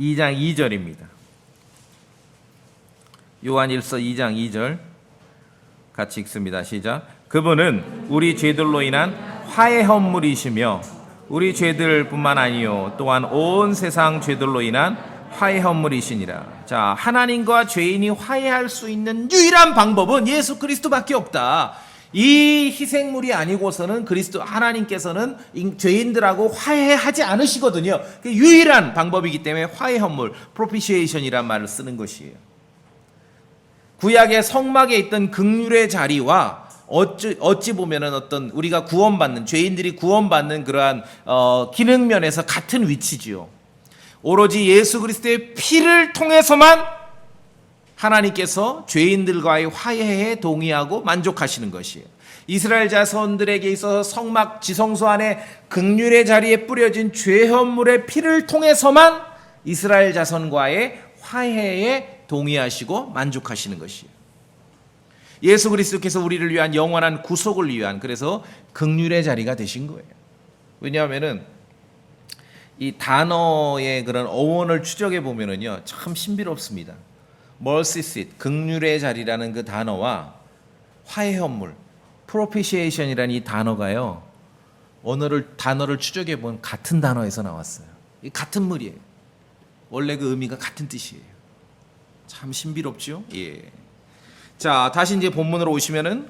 (2장 2절입니다) 요한일서 2장 2절 같이 읽습니다. 시작. 그분은 우리 죄들로 인한 화해 헌물이시며 우리 죄들뿐만 아니요 또한 온 세상 죄들로 인한 화해 헌물이시니라. 자, 하나님과 죄인이 화해할 수 있는 유일한 방법은 예수 그리스도밖에 없다. 이 희생물이 아니고서는 하나님께서는 죄인들하고 화해하지 않으시거든요. 유일한 방법이기 때문에 화해 헌물, propitiation이란 말을 쓰는 것이에요. 구약의 성막에 있던 긍휼의 자리와 어찌 보면은 어떤 우리가 구원받는 죄인들이 구원받는 그러한 기능면에서 같은 위치지요. 오로지 예수 그리스도의 피를 통해서만 하나님께서 죄인들과의 화해에 동의하고 만족하시는 것이에요. 이스라엘 자손들에게 있어서 성막 지성소 안에 긍휼의 자리에 뿌려진 죄헌물의 피를 통해서만 이스라엘 자손과의 화해에 동의하시고 만족하시는 것이에요. 예수 그리스도께서 우리를 위한 영원한 구속을 위한 그래서 긍휼의 자리가 되신 거예요. 왜냐하면은 이 단어의 그런 어원을 추적해 보면은요 참 신비롭습니다. mercy seat, 긍휼의 자리라는 그 단어와 화해 헌물, propitiation이라는 이 단어가요. 단어를 추적해 보면 같은 단어에서 나왔어요. 이 같은 물이에요. 원래 그 의미가 같은 뜻이에요. 참 신비롭죠? 예. 자, 다시 이제 본문으로 오시면은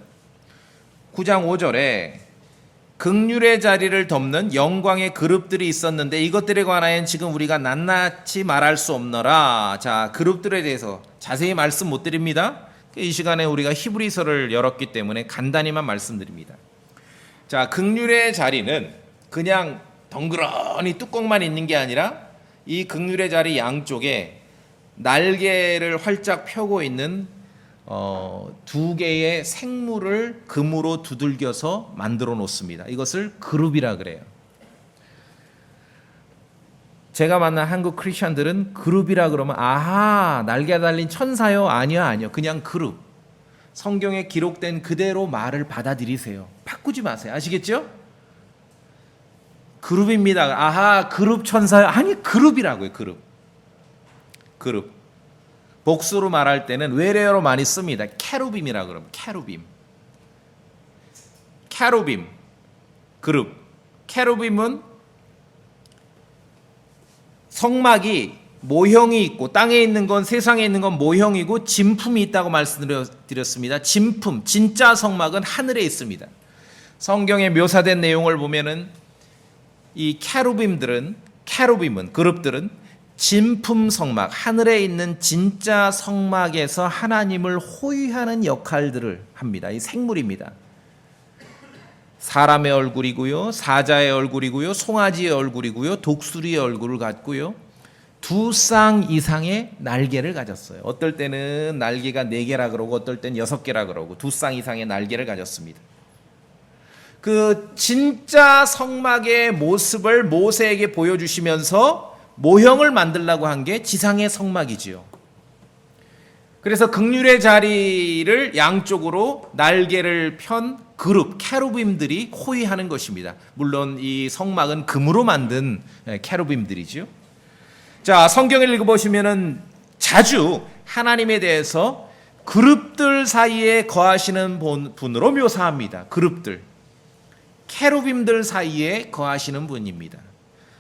9장 5절에 긍휼의 자리를 덮는 영광의 그룹들이 있었는데 이것들에 관하여는 지금 우리가 낱낱이 말할 수 없노라. 자, 그룹들에 대해서 자세히 말씀 못 드립니다. 이 시간에 우리가 히브리서를 열었기 때문에 간단히만 말씀드립니다. 자, 긍휼의 자리는 그냥 덩그러니 뚜껑만 있는 게 아니라 이 긍휼의 자리 양쪽에 날개를 활짝 펴고 있는 두 개의 생물을 금으로 두들겨서 만들어 놓습니다. 이것을 그룹이라 그래요. 제가 만난 한국 크리스천들은 그룹이라 그러면 아하, 날개 달린 천사요? 아니요. 그냥 그룹. 성경에 기록된 그대로 말을 받아들이세요. 바꾸지 마세요. 아시겠죠? 그룹입니다. 아하, 그룹 천사요? 아니, 그룹이라고요. 그룹. 복수로 말할 때는 외래어로 많이 씁니다. 캐루빔이라 그러면 캐루빔. 그룹. 캐루빔은 성막이 모형이 있고 땅에 있는 건 세상에 있는 건 모형이고 진품이 있다고 말씀드렸습니다. 진품, 진짜 성막은 하늘에 있습니다. 성경에 묘사된 내용을 보면은 이 캐루빔은 그룹들은 진품 성막, 하늘에 있는 진짜 성막에서 하나님을 호위하는 역할들을 합니다. 이 생물입니다. 사람의 얼굴이고요, 사자의 얼굴이고요, 송아지의 얼굴이고요, 독수리의 얼굴을 갖고요, 2쌍 이상의 날개를 가졌어요. 어떨 때는 날개가 4개라 그러고 어떨 때는 6개라 그러고 2쌍 이상의 날개를 가졌습니다. 그 진짜 성막의 모습을 모세에게 보여주시면서 모형을 만들려고 한 게 지상의 성막이지요. 그래서 긍휼의 자리를 양쪽으로 날개를 편 그룹 캐루빔들이 호위하는 것입니다. 물론 이 성막은 금으로 만든 캐루빔들이죠. 자, 성경을 읽어보시면은 자주 하나님에 대해서 그룹들 사이에 거하시는 분으로 묘사합니다. 그룹들, 캐루빔들 사이에 거하시는 분입니다.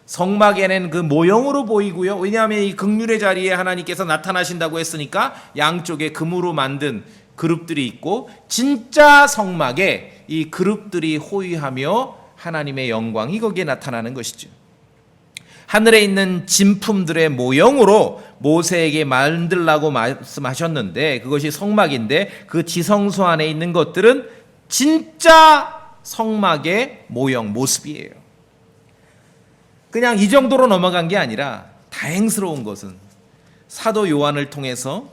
성막에는 그 모형으로 보이고요. 왜냐하면 이 긍휼의 자리에 하나님께서 나타나신다고 했으니까 양쪽에 금으로 만든 그룹들이 있고 진짜 성막에 이 그룹들이 호위하며 하나님의 영광이 거기에 나타나는 것이죠. 하늘에 있는 진품들의 모형으로 모세에게 만들라고 말씀하셨는데 그것이 성막인데 그 지성소 안에 있는 것들은 진짜 성막의 모형, 모습이에요. 그냥 이 정도로 넘어간 게 아니라 다행스러운 것은 사도 요한을 통해서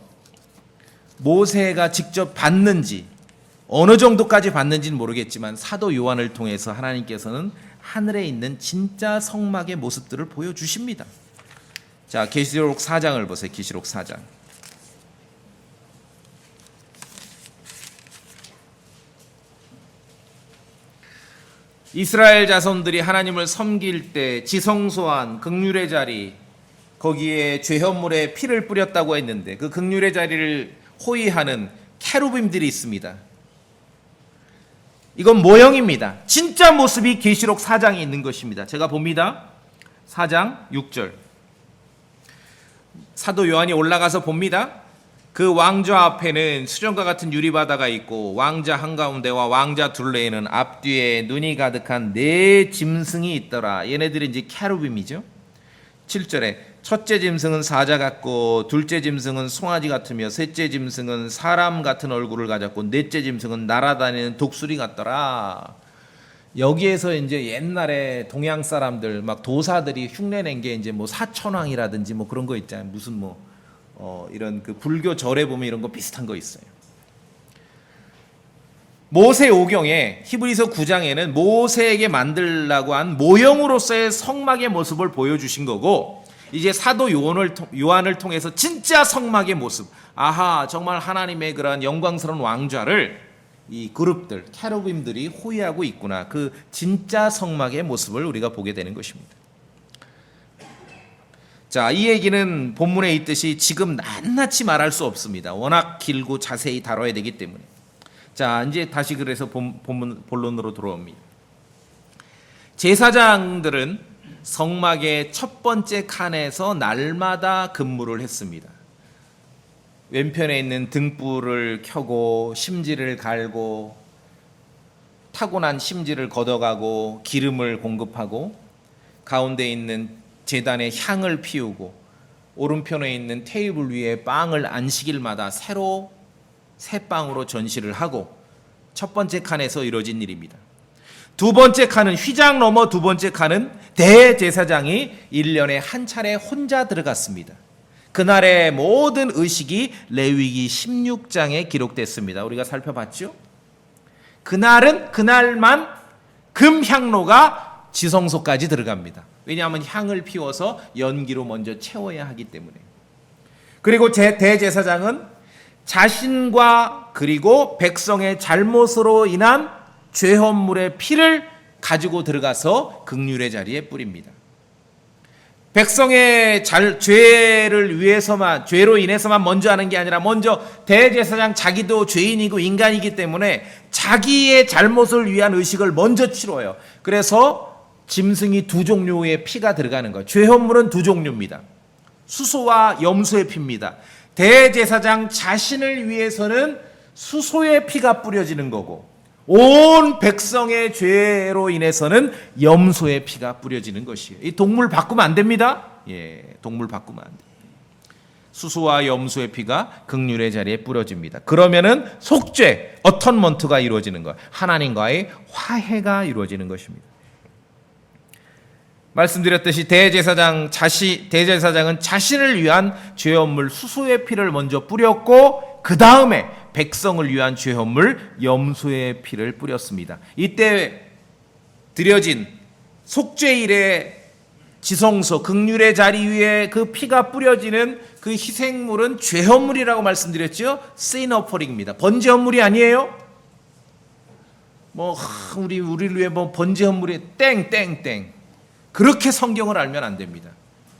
모세가 직접 봤는지 어느 정도까지 봤는지는 모르겠지만 사도 요한을 통해서 하나님께서는 하늘에 있는 진짜 성막의 모습들을 보여주십니다. 자, 계시록 4장을 보세요. 계시록 4장. 이스라엘 자손들이 하나님을 섬길 때 지성소 안 긍휼의 자리 거기에 죄현물에 피를 뿌렸다고 했는데 그 긍휼의 자리를 호위하는 캐루빔들이 있습니다. 이건 모형입니다. 진짜 모습이 계시록 4장에 있는 것입니다. 제가 봅니다. 4장 6절. 사도 요한이 올라가서 봅니다. 그 왕좌 앞에는 수정과 같은 유리바다가 있고 왕자 한가운데와 왕자 둘레에는 앞뒤에 눈이 가득한 4 짐승이 있더라. 얘네들이 이제 캐루빔이죠. 7절에 첫째 짐승은 사자 같고 둘째 짐승은 송아지 같으며 셋째 짐승은 사람 같은 얼굴을 가졌고 넷째 짐승은 날아다니는 독수리 같더라. 여기에서 이제 옛날에 동양 사람들 막 도사들이 흉내낸 게 이제 뭐 사천왕이라든지 뭐 그런 거 있잖아요. 무슨 이런 그 불교 절에 보면 이런 거 비슷한 거 있어요. 모세 오경에 히브리서 9장에는 모세에게 만들라고 한 모형으로서의 성막의 모습을 보여주신 거고 이제 사도 요한을 통해서 진짜 성막의 모습, 아하, 정말 하나님의 그러한 영광스러운 왕좌를 이 그룹들, 캐루빔들이 호위하고 있구나. 그 진짜 성막의 모습을 우리가 보게 되는 것입니다. 자, 이 얘기는 본문에 있듯이 지금 낱낱이 말할 수 없습니다. 워낙 길고 자세히 다뤄야 되기 때문에. 자, 이제 다시 그래서 본론으로 돌아옵니다. 제사장들은 성막의 첫 번째 칸에서 날마다 근무를 했습니다. 왼편에 있는 등불을 켜고 심지를 갈고 타고난 심지를 걷어가고 기름을 공급하고 가운데 있는 제단에 향을 피우고 오른편에 있는 테이블 위에 빵을 안식일마다 새로 새 빵으로 전시를 하고 첫 번째 칸에서 이루어진 일입니다. 두 번째 칸은 휘장 넘어 두 번째 칸은 대제사장이 1년에 한 차례 혼자 들어갔습니다. 그날의 모든 의식이 레위기 16장에 기록됐습니다. 우리가 살펴봤죠? 그날은 그날만 금향로가 지성소까지 들어갑니다. 왜냐하면 향을 피워서 연기로 먼저 채워야 하기 때문에. 그리고 대제사장은 자신과 그리고 백성의 잘못으로 인한 죄헌물의 피를 가지고 들어가서 긍휼의 자리에 뿌립니다. 백성의 죄를 위해서만, 죄로 인해서만 먼저 하는 게 아니라 먼저 대제사장 자기도 죄인이고 인간이기 때문에 자기의 잘못을 위한 의식을 먼저 치러요. 그래서 짐승이 두 종류의 피가 들어가는 거예요. 죄헌물은 두 종류입니다. 수소와 염소의 피입니다. 대제사장 자신을 위해서는 수소의 피가 뿌려지는 거고 온 백성의 죄로 인해서는 염소의 피가 뿌려지는 것이에요. 이 동물 바꾸면 안 됩니다. 예, 동물 바꾸면 안 돼요. 수소와 염소의 피가 긍휼의 자리에 뿌려집니다. 그러면은 속죄, 어턴먼트가 이루어지는 거예요. 하나님과의 화해가 이루어지는 것입니다. 말씀드렸듯이 대제사장은 자신을 위한 죄헌물 수소의 피를 먼저 뿌렸고 그 다음에 백성을 위한 죄헌물 염소의 피를 뿌렸습니다. 이때 드려진 속죄일의 지성소 긍휼의 자리 위에 그 피가 뿌려지는 그 희생물은 죄헌물이라고 말씀드렸죠. sin offering입니다. 번제 헌물이 아니에요. 우리를 위해 번제 헌물이 땡땡땡. 그렇게 성경을 알면 안 됩니다.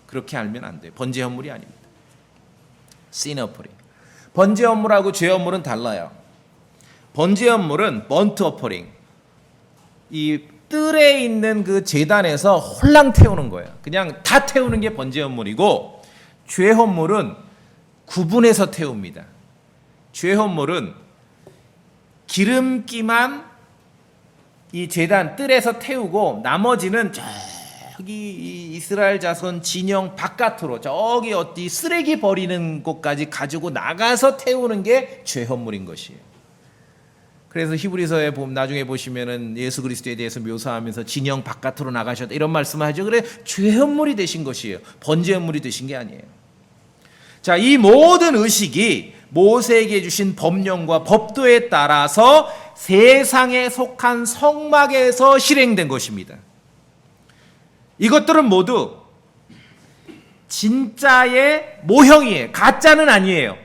그렇게 알면 안 돼요. 번제 헌물이 아닙니다. sin offering. 번제 헌물하고 죄 헌물은 달라요. 번제 헌물은 burnt offering. 이 뜰에 있는 그 제단에서 홀랑 태우는 거예요. 그냥 다 태우는 게 번제 헌물이고 죄 헌물은 구분해서 태웁니다. 죄 헌물은 기름기만 이 제단 뜰에서 태우고 나머지는 저기 이스라엘 자손 진영 바깥으로 저기 어디 쓰레기 버리는 곳까지 가지고 나가서 태우는 게 죄헌물인 것이에요. 그래서 히브리서에 나중에 보시면은 예수 그리스도에 대해서 묘사하면서 진영 바깥으로 나가셨다 이런 말씀을 하죠. 그래 죄헌물이 되신 것이에요. 번제헌물이 되신 게 아니에요. 자, 이 모든 의식이 모세에게 주신 법령과 법도에 따라서 세상에 속한 성막에서 실행된 것입니다. 이것들은 모두 진짜의 모형이에요. 가짜는 아니에요.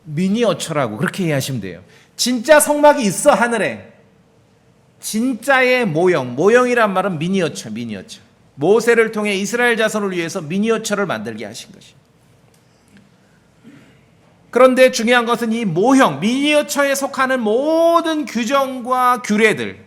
미니어처라고 그렇게 이해하시면 돼요. 진짜 성막이 있어 하늘에. 진짜의 모형이란 말은 미니어처. 모세를 통해 이스라엘 자손을 위해서 미니어처를 만들게 하신 것이에요. 그런데 중요한 것은 이 모형, 미니어처에 속하는 모든 규정과 규례들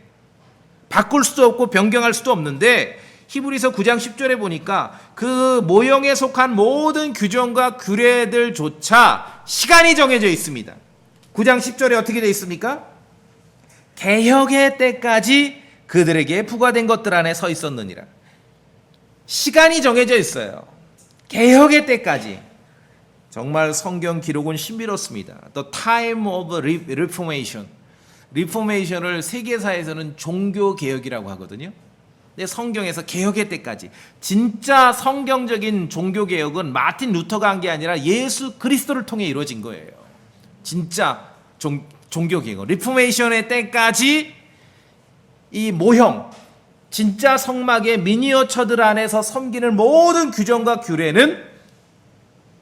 바꿀 수도 없고 변경할 수도 없는데 히브리서 9장 10절에 보니까 그 모형에 속한 모든 규정과 규례들조차 시간이 정해져 있습니다. 9장 10절에 어떻게 되어 있습니까? 개혁의 때까지 그들에게 부과된 것들 안에 서 있었느니라. 시간이 정해져 있어요. 개혁의 때까지. 정말 성경 기록은 신비롭습니다. The time of reformation. 리포메이션을 세계사에서는 종교개혁이라고 하거든요. 근데 성경에서 개혁의 때까지 진짜 성경적인 종교개혁은 마틴 루터가 한 게 아니라 예수 그리스도를 통해 이루어진 거예요. 진짜 종교개혁 리포메이션의 때까지 이 모형 진짜 성막의 미니어처들 안에서 섬기는 모든 규정과 규례는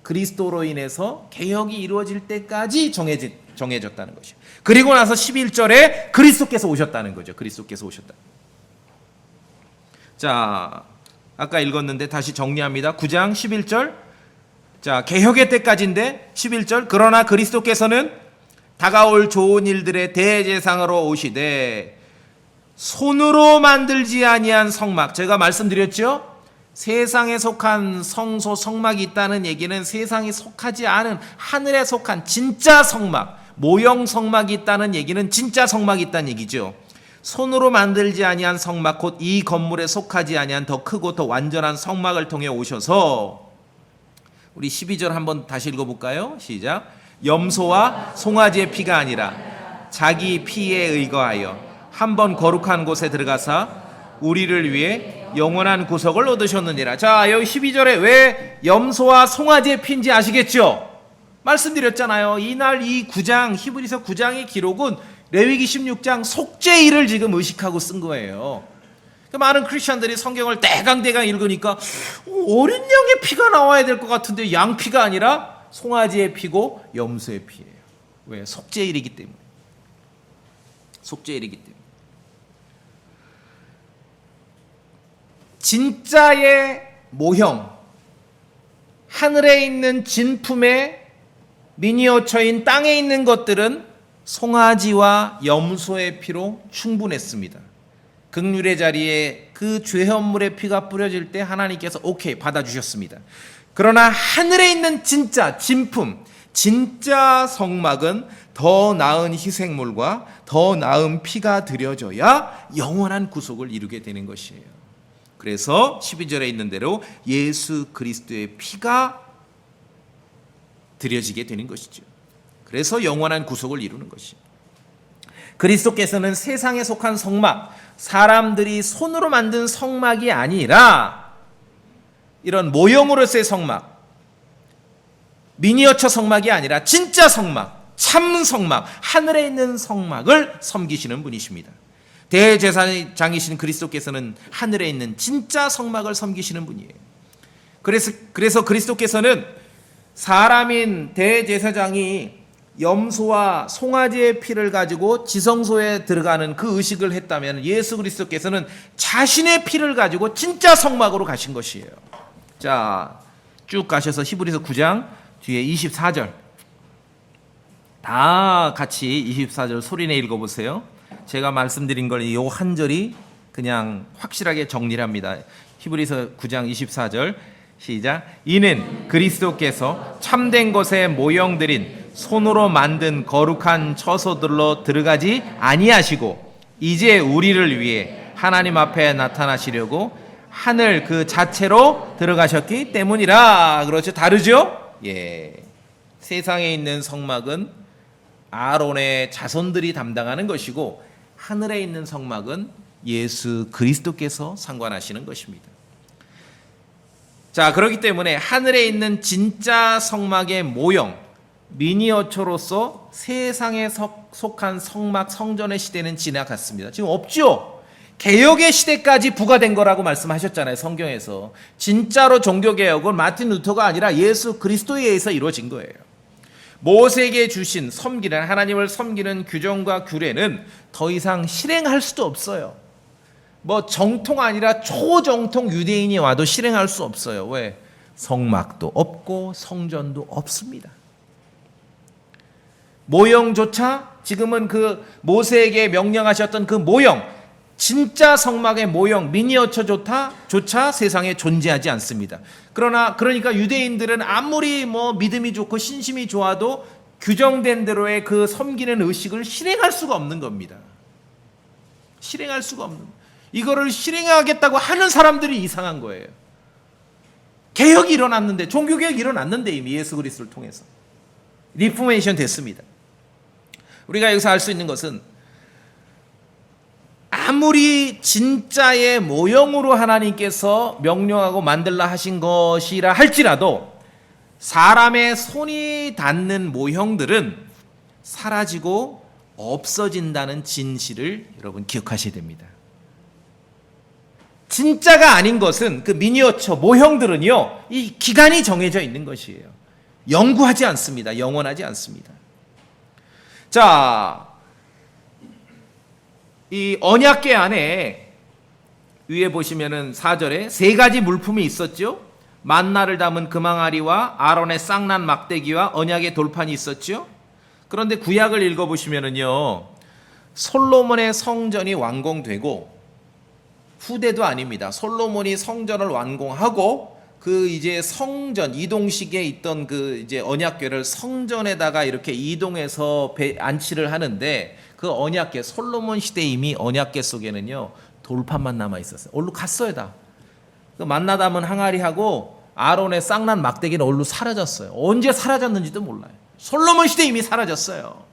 그리스도로 인해서 개혁이 이루어질 때까지 정해졌다는 것이에요. 그리고 나서 11절에 그리스도께서 오셨다는 거죠. 그리스도께서 오셨다. 자, 아까 읽었는데 다시 정리합니다. 9장 11절. 자, 개혁의 때까지인데 11절. 그러나 그리스도께서는 다가올 좋은 일들의 대제사장으로 오시되 손으로 만들지 아니한 성막. 제가 말씀드렸죠? 세상에 속한 성소 성막이 있다는 얘기는 세상에 속하지 않은 하늘에 속한 진짜 성막, 모형 성막이 있다는 얘기는 진짜 성막이 있다는 얘기죠. 손으로 만들지 아니한 성막 곧 이 건물에 속하지 아니한 더 크고 더 완전한 성막을 통해 오셔서, 우리 12절 한번 다시 읽어볼까요? 시작. 염소와 송아지의 피가 아니라 자기 피에 의거하여 한번 거룩한 곳에 들어가사 우리를 위해 영원한 구속을 얻으셨느니라. 자, 여기 12절에 왜 염소와 송아지의 피인지 아시겠죠? 말씀드렸잖아요. 이날 이 9장, 히브리서 9장의 기록은 레위기 16장 속죄일을 지금 의식하고 쓴 거예요. 많은 크리스천들이 성경을 대강대강 읽으니까 어린 양의 피가 나와야 될 것 같은데 양 피가 아니라 송아지의 피고 염소의 피예요. 왜? 속죄일이기 때문에. 속죄일이기 때문에. 진짜의 모형, 하늘에 있는 진품의 미니어처인 땅에 있는 것들은 송아지와 염소의 피로 충분했습니다. 긍휼의 자리에 그 죄헌물의 피가 뿌려질 때 하나님께서 오케이 받아주셨습니다. 그러나 하늘에 있는 진짜 진품, 진짜 성막은 더 나은 희생물과 더 나은 피가 드려져야 영원한 구속을 이루게 되는 것이에요. 그래서 12절에 있는 대로 예수 그리스도의 피가 드려지게 되는 것이죠. 그래서 영원한 구속을 이루는 것이. 그리스도께서는 세상에 속한 성막, 사람들이 손으로 만든 성막이 아니라 이런 모형으로서의 성막, 미니어처 성막이 아니라 진짜 성막, 참 성막, 하늘에 있는 성막을 섬기시는 분이십니다. 대제사장이신 그리스도께서는 하늘에 있는 진짜 성막을 섬기시는 분이에요. 그래서 그리스도께서는 사람인 대제사장이 염소와 송아지의 피를 가지고 지성소에 들어가는 그 의식을 했다면 예수 그리스도께서는 자신의 피를 가지고 진짜 성막으로 가신 것이에요. 자, 쭉 가셔서 히브리서 9장 뒤에 24절 다 같이 24절 소리내 읽어보세요. 제가 말씀드린 걸 이 한 절이 그냥 확실하게 정리를 합니다. 히브리서 9장 24절 시작. 이는 그리스도께서 참된 것에 모형들인 손으로 만든 거룩한 처소들로 들어가지 아니하시고 이제 우리를 위해 하나님 앞에 나타나시려고 하늘 그 자체로 들어가셨기 때문이라. 그렇죠? 다르죠? 예. 세상에 있는 성막은 아론의 자손들이 담당하는 것이고 하늘에 있는 성막은 예수 그리스도께서 상관하시는 것입니다. 자, 그렇기 때문에 하늘에 있는 진짜 성막의 모형, 미니어처로서 세상에 속한 성막 성전의 시대는 지나갔습니다. 지금 없죠? 개혁의 시대까지 부과된 거라고 말씀하셨잖아요. 성경에서. 진짜로 종교개혁은 마틴 루터가 아니라 예수 그리스도에 의해서 이루어진 거예요. 모세에게 주신 섬기는, 하나님을 섬기는 규정과 규례는 더 이상 실행할 수도 없어요. 뭐 정통 아니라 초정통 유대인이 와도 실행할 수 없어요. 왜? 성막도 없고 성전도 없습니다. 모형조차 지금은 그 모세에게 명령하셨던 그 모형, 진짜 성막의 모형, 미니어처조차 세상에 존재하지 않습니다. 그러니까 유대인들은 아무리 뭐 믿음이 좋고 신심이 좋아도 규정된 대로의 그 섬기는 의식을 실행할 수가 없는 겁니다. 실행할 수가 없는 거예요. 이거를 실행하겠다고 하는 사람들이 이상한 거예요. 개혁이 일어났는데, 종교개혁이 일어났는데 이미 예수 그리스도를 통해서 리포메이션 됐습니다. 우리가 여기서 알 수 있는 것은 아무리 진짜의 모형으로 하나님께서 명령하고 만들라 하신 것이라 할지라도 사람의 손이 닿는 모형들은 사라지고 없어진다는 진실을 여러분 기억하셔야 됩니다. 진짜가 아닌 것은 그 미니어처 모형들은요, 이 기간이 정해져 있는 것이에요. 영구하지 않습니다. 영원하지 않습니다. 자, 이 언약궤 안에 위에 보시면은 4절에 세 가지 물품이 있었죠. 만나를 담은 금항아리와 아론의 쌍난 막대기와 언약의 돌판이 있었죠. 그런데 구약을 읽어보시면은요, 솔로몬의 성전이 완공되고, 후대도 아닙니다. 솔로몬이 성전을 완공하고 그 이제 성전 이동식에 있던 그 이제 언약궤를 성전에다가 이렇게 이동해서 안치를 하는데, 그 언약궤, 솔로몬 시대 이미 언약궤 속에는요 돌판만 남아 있었어요. 얼로 갔어요 다. 그 만나 담은 항아리하고 아론의 쌍난 막대기는 얼로 사라졌어요. 언제 사라졌는지도 몰라요. 솔로몬 시대 이미 사라졌어요.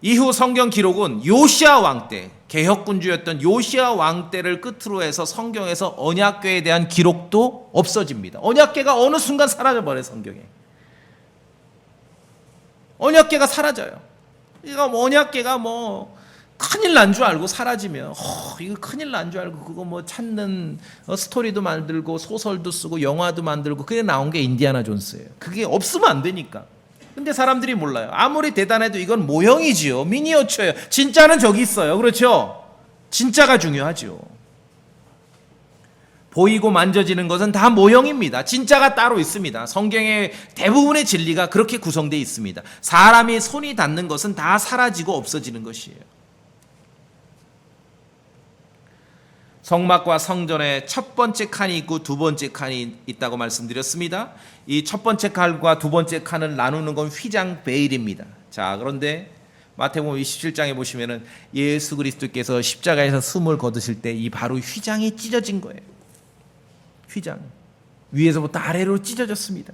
이후 성경 기록은 요시야 왕 때, 개혁군주였던 요시야 왕 때를 끝으로 해서 성경에서 언약궤에 대한 기록도 없어집니다. 언약궤가 어느 순간 사라져버려요. 성경에 언약궤가 사라져요. 이거 언약궤가 큰일 난 줄 알고 사라지면 이거 큰일 난 줄 알고 그거 찾는 스토리도 만들고 소설도 쓰고 영화도 만들고, 그게 나온 게 인디아나 존스예요. 그게 없으면 안 되니까. 근데 사람들이 몰라요. 아무리 대단해도 이건 모형이지요. 미니어처예요. 진짜는 저기 있어요. 그렇죠? 진짜가 중요하죠. 보이고 만져지는 것은 다 모형입니다. 진짜가 따로 있습니다. 성경의 대부분의 진리가 그렇게 구성되어 있습니다. 사람이 손이 닿는 것은 다 사라지고 없어지는 것이에요. 성막과 성전에 첫 번째 칸이 있고 두 번째 칸이 있다고 말씀드렸습니다. 이 첫 번째 칸과 두 번째 칸을 나누는 건 휘장 베일입니다. 자, 그런데 마태복음 27장에 보시면은 예수 그리스도께서 십자가에서 숨을 거두실 때 이 바로 휘장이 찢어진 거예요. 휘장 위에서부터 아래로 찢어졌습니다.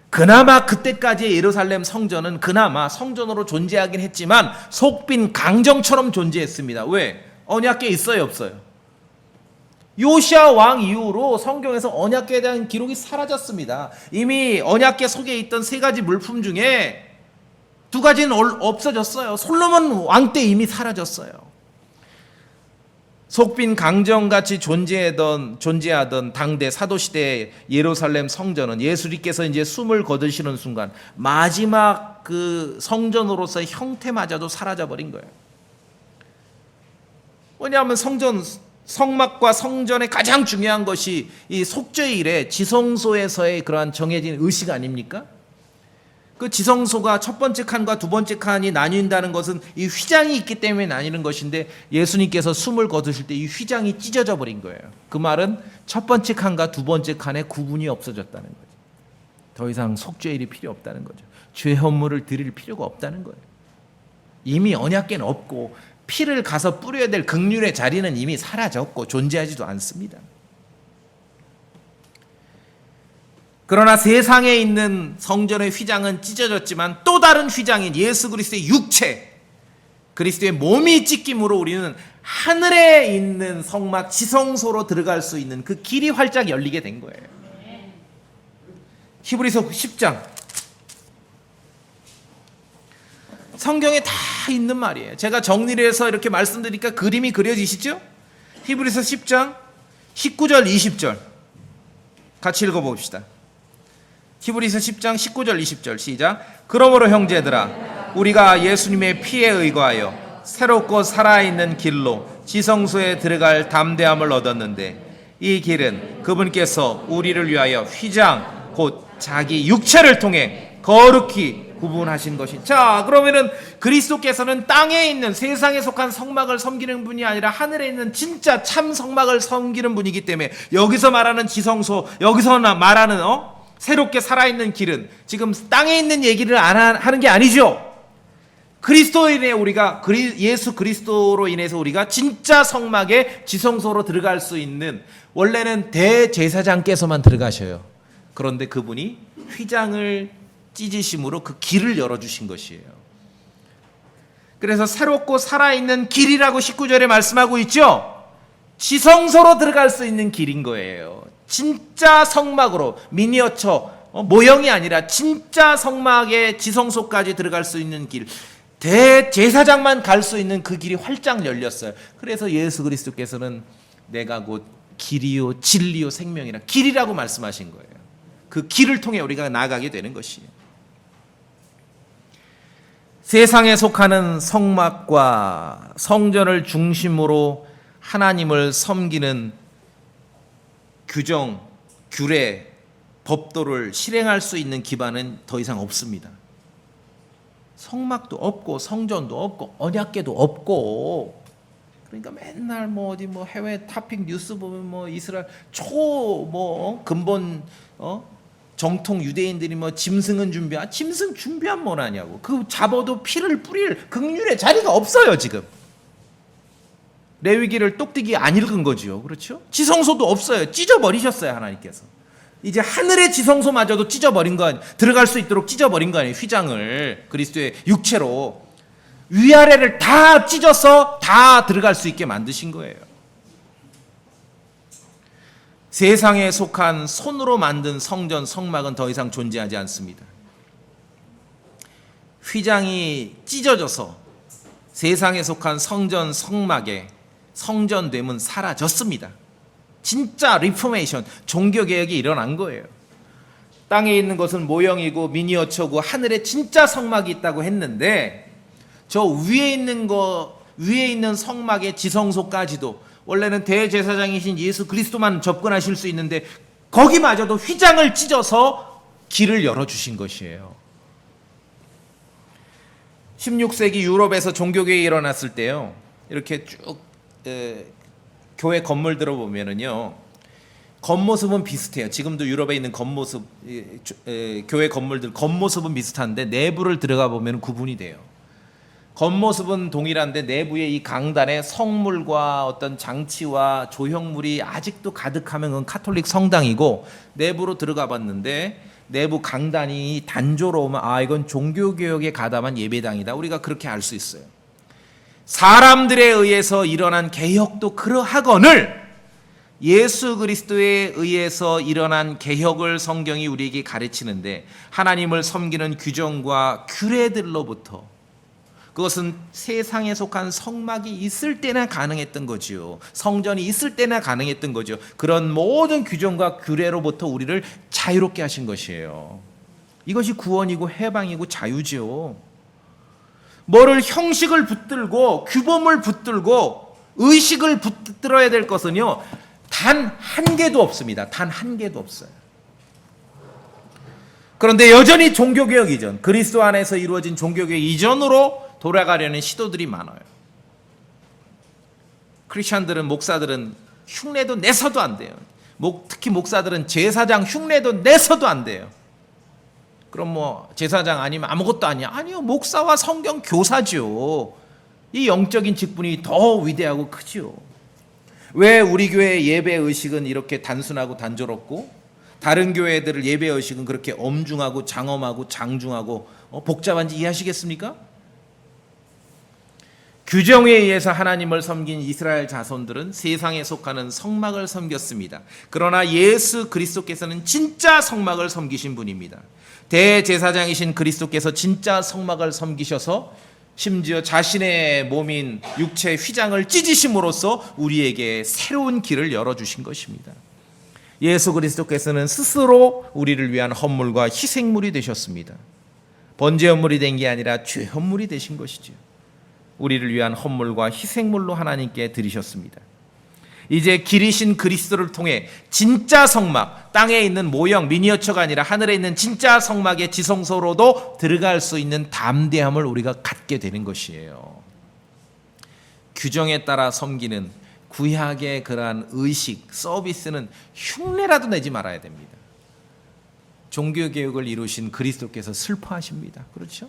그나마 그때까지의 예루살렘 성전은 그나마 성전으로 존재하긴 했지만 속빈 강정처럼 존재했습니다. 왜? 언약궤 있어요, 없어요? 요시야 왕 이후로 성경에서 언약궤에 대한 기록이 사라졌습니다. 이미 언약궤 속에 있던 세 가지 물품 중에 두 가지는 없어졌어요. 솔로몬 왕 때 이미 사라졌어요. 속빈 강정같이 존재하던 당대 사도시대의 예루살렘 성전은 예수님께서 이제 숨을 거두시는 순간 마지막 그 성전으로서의 형태마저도 사라져버린 거예요. 왜냐하면 성막과 성전의 가장 중요한 것이 이 속죄일에 지성소에서의 그러한 정해진 의식 아닙니까? 그 지성소가 첫 번째 칸과 두 번째 칸이 나뉜다는 것은 이 휘장이 있기 때문에 나뉘는 것인데, 예수님께서 숨을 거두실 때 이 휘장이 찢어져 버린 거예요. 그 말은 첫 번째 칸과 두 번째 칸의 구분이 없어졌다는 거죠. 더 이상 속죄일이 필요 없다는 거죠. 죄 헌물을 드릴 필요가 없다는 거예요. 이미 언약궤는 없고 피를 가서 뿌려야 될 긍휼의 자리는 이미 사라졌고 존재하지도 않습니다. 그러나 세상에 있는 성전의 휘장은 찢어졌지만 또 다른 휘장인 예수 그리스도의 육체, 그리스도의 몸이 찢김으로 우리는 하늘에 있는 성막 지성소로 들어갈 수 있는 그 길이 활짝 열리게 된 거예요. 히브리서 10장, 성경에 다 있는 말이에요. 제가 정리를 해서 이렇게 말씀드리니까 그림이 그려지시죠? 히브리서 10장 19절 20절 같이 읽어봅시다. 히브리서 10장 19절 20절 시작. 그러므로 형제들아, 우리가 예수님의 피에 의거하여 새롭고 살아있는 길로 지성소에 들어갈 담대함을 얻었는데, 이 길은 그분께서 우리를 위하여 휘장 곧 자기 육체를 통해 거룩히 구분하신 것이. 자, 그러면은 그리스도께서는 땅에 있는 세상에 속한 성막을 섬기는 분이 아니라 하늘에 있는 진짜 참 성막을 섬기는 분이기 때문에 여기서 말하는 지성소, 여기서 말하는 새롭게 살아있는 길은 지금 땅에 있는 얘기를 하는 게 아니죠. 그리스도로 인해 우리가 예수 그리스도로 인해서 우리가 진짜 성막의 지성소로 들어갈 수 있는, 원래는 대제사장께서만 들어가셔요. 그런데 그분이 휘장을 찢으심으로 그 길을 열어주신 것이에요. 그래서 새롭고 살아있는 길이라고 19절에 말씀하고 있죠. 지성소로 들어갈 수 있는 길인 거예요. 진짜 성막으로, 미니어처 모형이 아니라 진짜 성막의 지성소까지 들어갈 수 있는 길, 대제사장만 갈 수 있는 그 길이 활짝 열렸어요. 그래서 예수 그리스도께서는 내가 곧 길이요 진리요 생명이라 길이라고 말씀하신 거예요. 그 길을 통해 우리가 나아가게 되는 것이에요. 세상에 속하는 성막과 성전을 중심으로 하나님을 섬기는 규정, 규례, 법도를 실행할 수 있는 기반은 더 이상 없습니다. 성막도 없고 성전도 없고 언약궤도 없고, 그러니까 맨날 어디 해외 탑픽 뉴스 보면 이스라엘 근본 정통 유대인들이 짐승은 짐승 준비한 뭘 하냐고. 그 잡아도 피를 뿌릴 긍휼의 자리가 없어요 지금. 레위기를 똑띠기 안 읽은 거지요. 그렇죠? 지성소도 없어요. 찢어버리셨어요 하나님께서. 이제 하늘의 지성소마저도 찢어버린 거 아니에요. 들어갈 수 있도록 찢어버린 거 아니에요. 휘장을 그리스도의 육체로 위아래를 다 찢어서 다 들어갈 수 있게 만드신 거예요. 세상에 속한 손으로 만든 성전, 성막은 더 이상 존재하지 않습니다. 휘장이 찢어져서 세상에 속한 성전, 성막의 성전됨은 사라졌습니다. 진짜 리포메이션, 종교개혁이 일어난 거예요. 땅에 있는 것은 모형이고 미니어처고 하늘에 진짜 성막이 있다고 했는데, 저 위에 있는 성막의 지성소까지도 원래는 대제사장이신 예수 그리스도만 접근하실 수 있는데 거기마저도 휘장을 찢어서 길을 열어주신 것이에요. 16세기 유럽에서 종교개혁이 일어났을 때요, 이렇게 쭉 교회 건물들을 보면은요, 겉모습은 비슷해요. 지금도 유럽에 있는 겉모습, 교회 건물들 겉모습은 비슷한데 내부를 들어가 보면 구분이 돼요. 겉모습은 동일한데 내부의 이 강단에 성물과 어떤 장치와 조형물이 아직도 가득하면 그건 카톨릭 성당이고, 내부로 들어가 봤는데 내부 강단이 단조로우면 이건 종교개혁에 가담한 예배당이다. 우리가 그렇게 알 수 있어요. 사람들에 의해서 일어난 개혁도 그러하거늘 예수 그리스도에 의해서 일어난 개혁을 성경이 우리에게 가르치는데, 하나님을 섬기는 규정과 규례들로부터, 그것은 세상에 속한 성막이 있을 때나 가능했던 거지요. 성전이 있을 때나 가능했던 거죠. 그런 모든 규정과 규례로부터 우리를 자유롭게 하신 것이에요. 이것이 구원이고 해방이고 자유지요. 뭐를 형식을 붙들고 규범을 붙들고 의식을 붙들어야 될 것은요, 단 한 개도 없습니다. 단 한 개도 없어요. 그런데 여전히 종교개혁 이전, 그리스도 안에서 이루어진 종교개혁 이전으로 돌아가려는 시도들이 많아요. 크리스천들은, 목사들은 흉내도 내서도 안 돼요. 특히 목사들은 제사장 흉내도 내서도 안 돼요. 그럼 제사장 아니면 아무것도 아니야? 아니요, 목사와 성경 교사죠. 이 영적인 직분이 더 위대하고 크지요. 왜 우리 교회의 예배 의식은 이렇게 단순하고 단조롭고 다른 교회들의 예배 의식은 그렇게 엄중하고 장엄하고 장중하고 복잡한지 이해하시겠습니까? 규정에 의해서 하나님을 섬긴 이스라엘 자손들은 세상에 속하는 성막을 섬겼습니다. 그러나 예수 그리스도께서는 진짜 성막을 섬기신 분입니다. 대제사장이신 그리스도께서 진짜 성막을 섬기셔서 심지어 자신의 몸인 육체의 휘장을 찢으심으로써 우리에게 새로운 길을 열어주신 것입니다. 예수 그리스도께서는 스스로 우리를 위한 헌물과 희생물이 되셨습니다. 번제 헌물이 된 게 아니라 죄 헌물이 되신 것이죠. 우리를 위한 헌물과 희생물로 하나님께 드리셨습니다. 이제 길이신 그리스도를 통해 진짜 성막, 땅에 있는 모형 미니어처가 아니라 하늘에 있는 진짜 성막의 지성소로도 들어갈 수 있는 담대함을 우리가 갖게 되는 것이에요. 규정에 따라 섬기는 구약의 그러한 의식, 서비스는 흉내라도 내지 말아야 됩니다. 종교개혁을 이루신 그리스도께서 슬퍼하십니다. 그렇죠?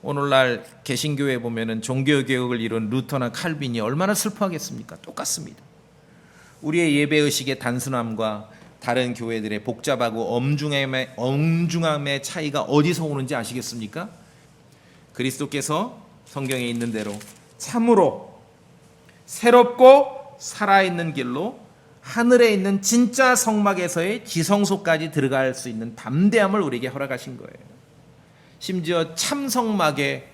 오늘날 개신교에 보면은 종교개혁을 이룬 루터나 칼빈이 얼마나 슬퍼하겠습니까? 똑같습니다. 우리의 예배의식의 단순함과 다른 교회들의 복잡하고 엄중함의 차이가 어디서 오는지 아시겠습니까? 그리스도께서 성경에 있는 대로 참으로 새롭고 살아있는 길로 하늘에 있는 진짜 성막에서의 지성소까지 들어갈 수 있는 담대함을 우리에게 허락하신 거예요. 심지어 참성막의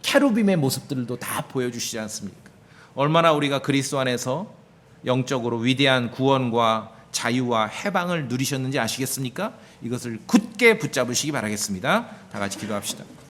캐루빔의 모습들도 다 보여주시지 않습니까? 얼마나 우리가 그리스도 안에서 영적으로 위대한 구원과 자유와 해방을 누리셨는지 아시겠습니까? 이것을 굳게 붙잡으시기 바라겠습니다. 다 같이 기도합시다.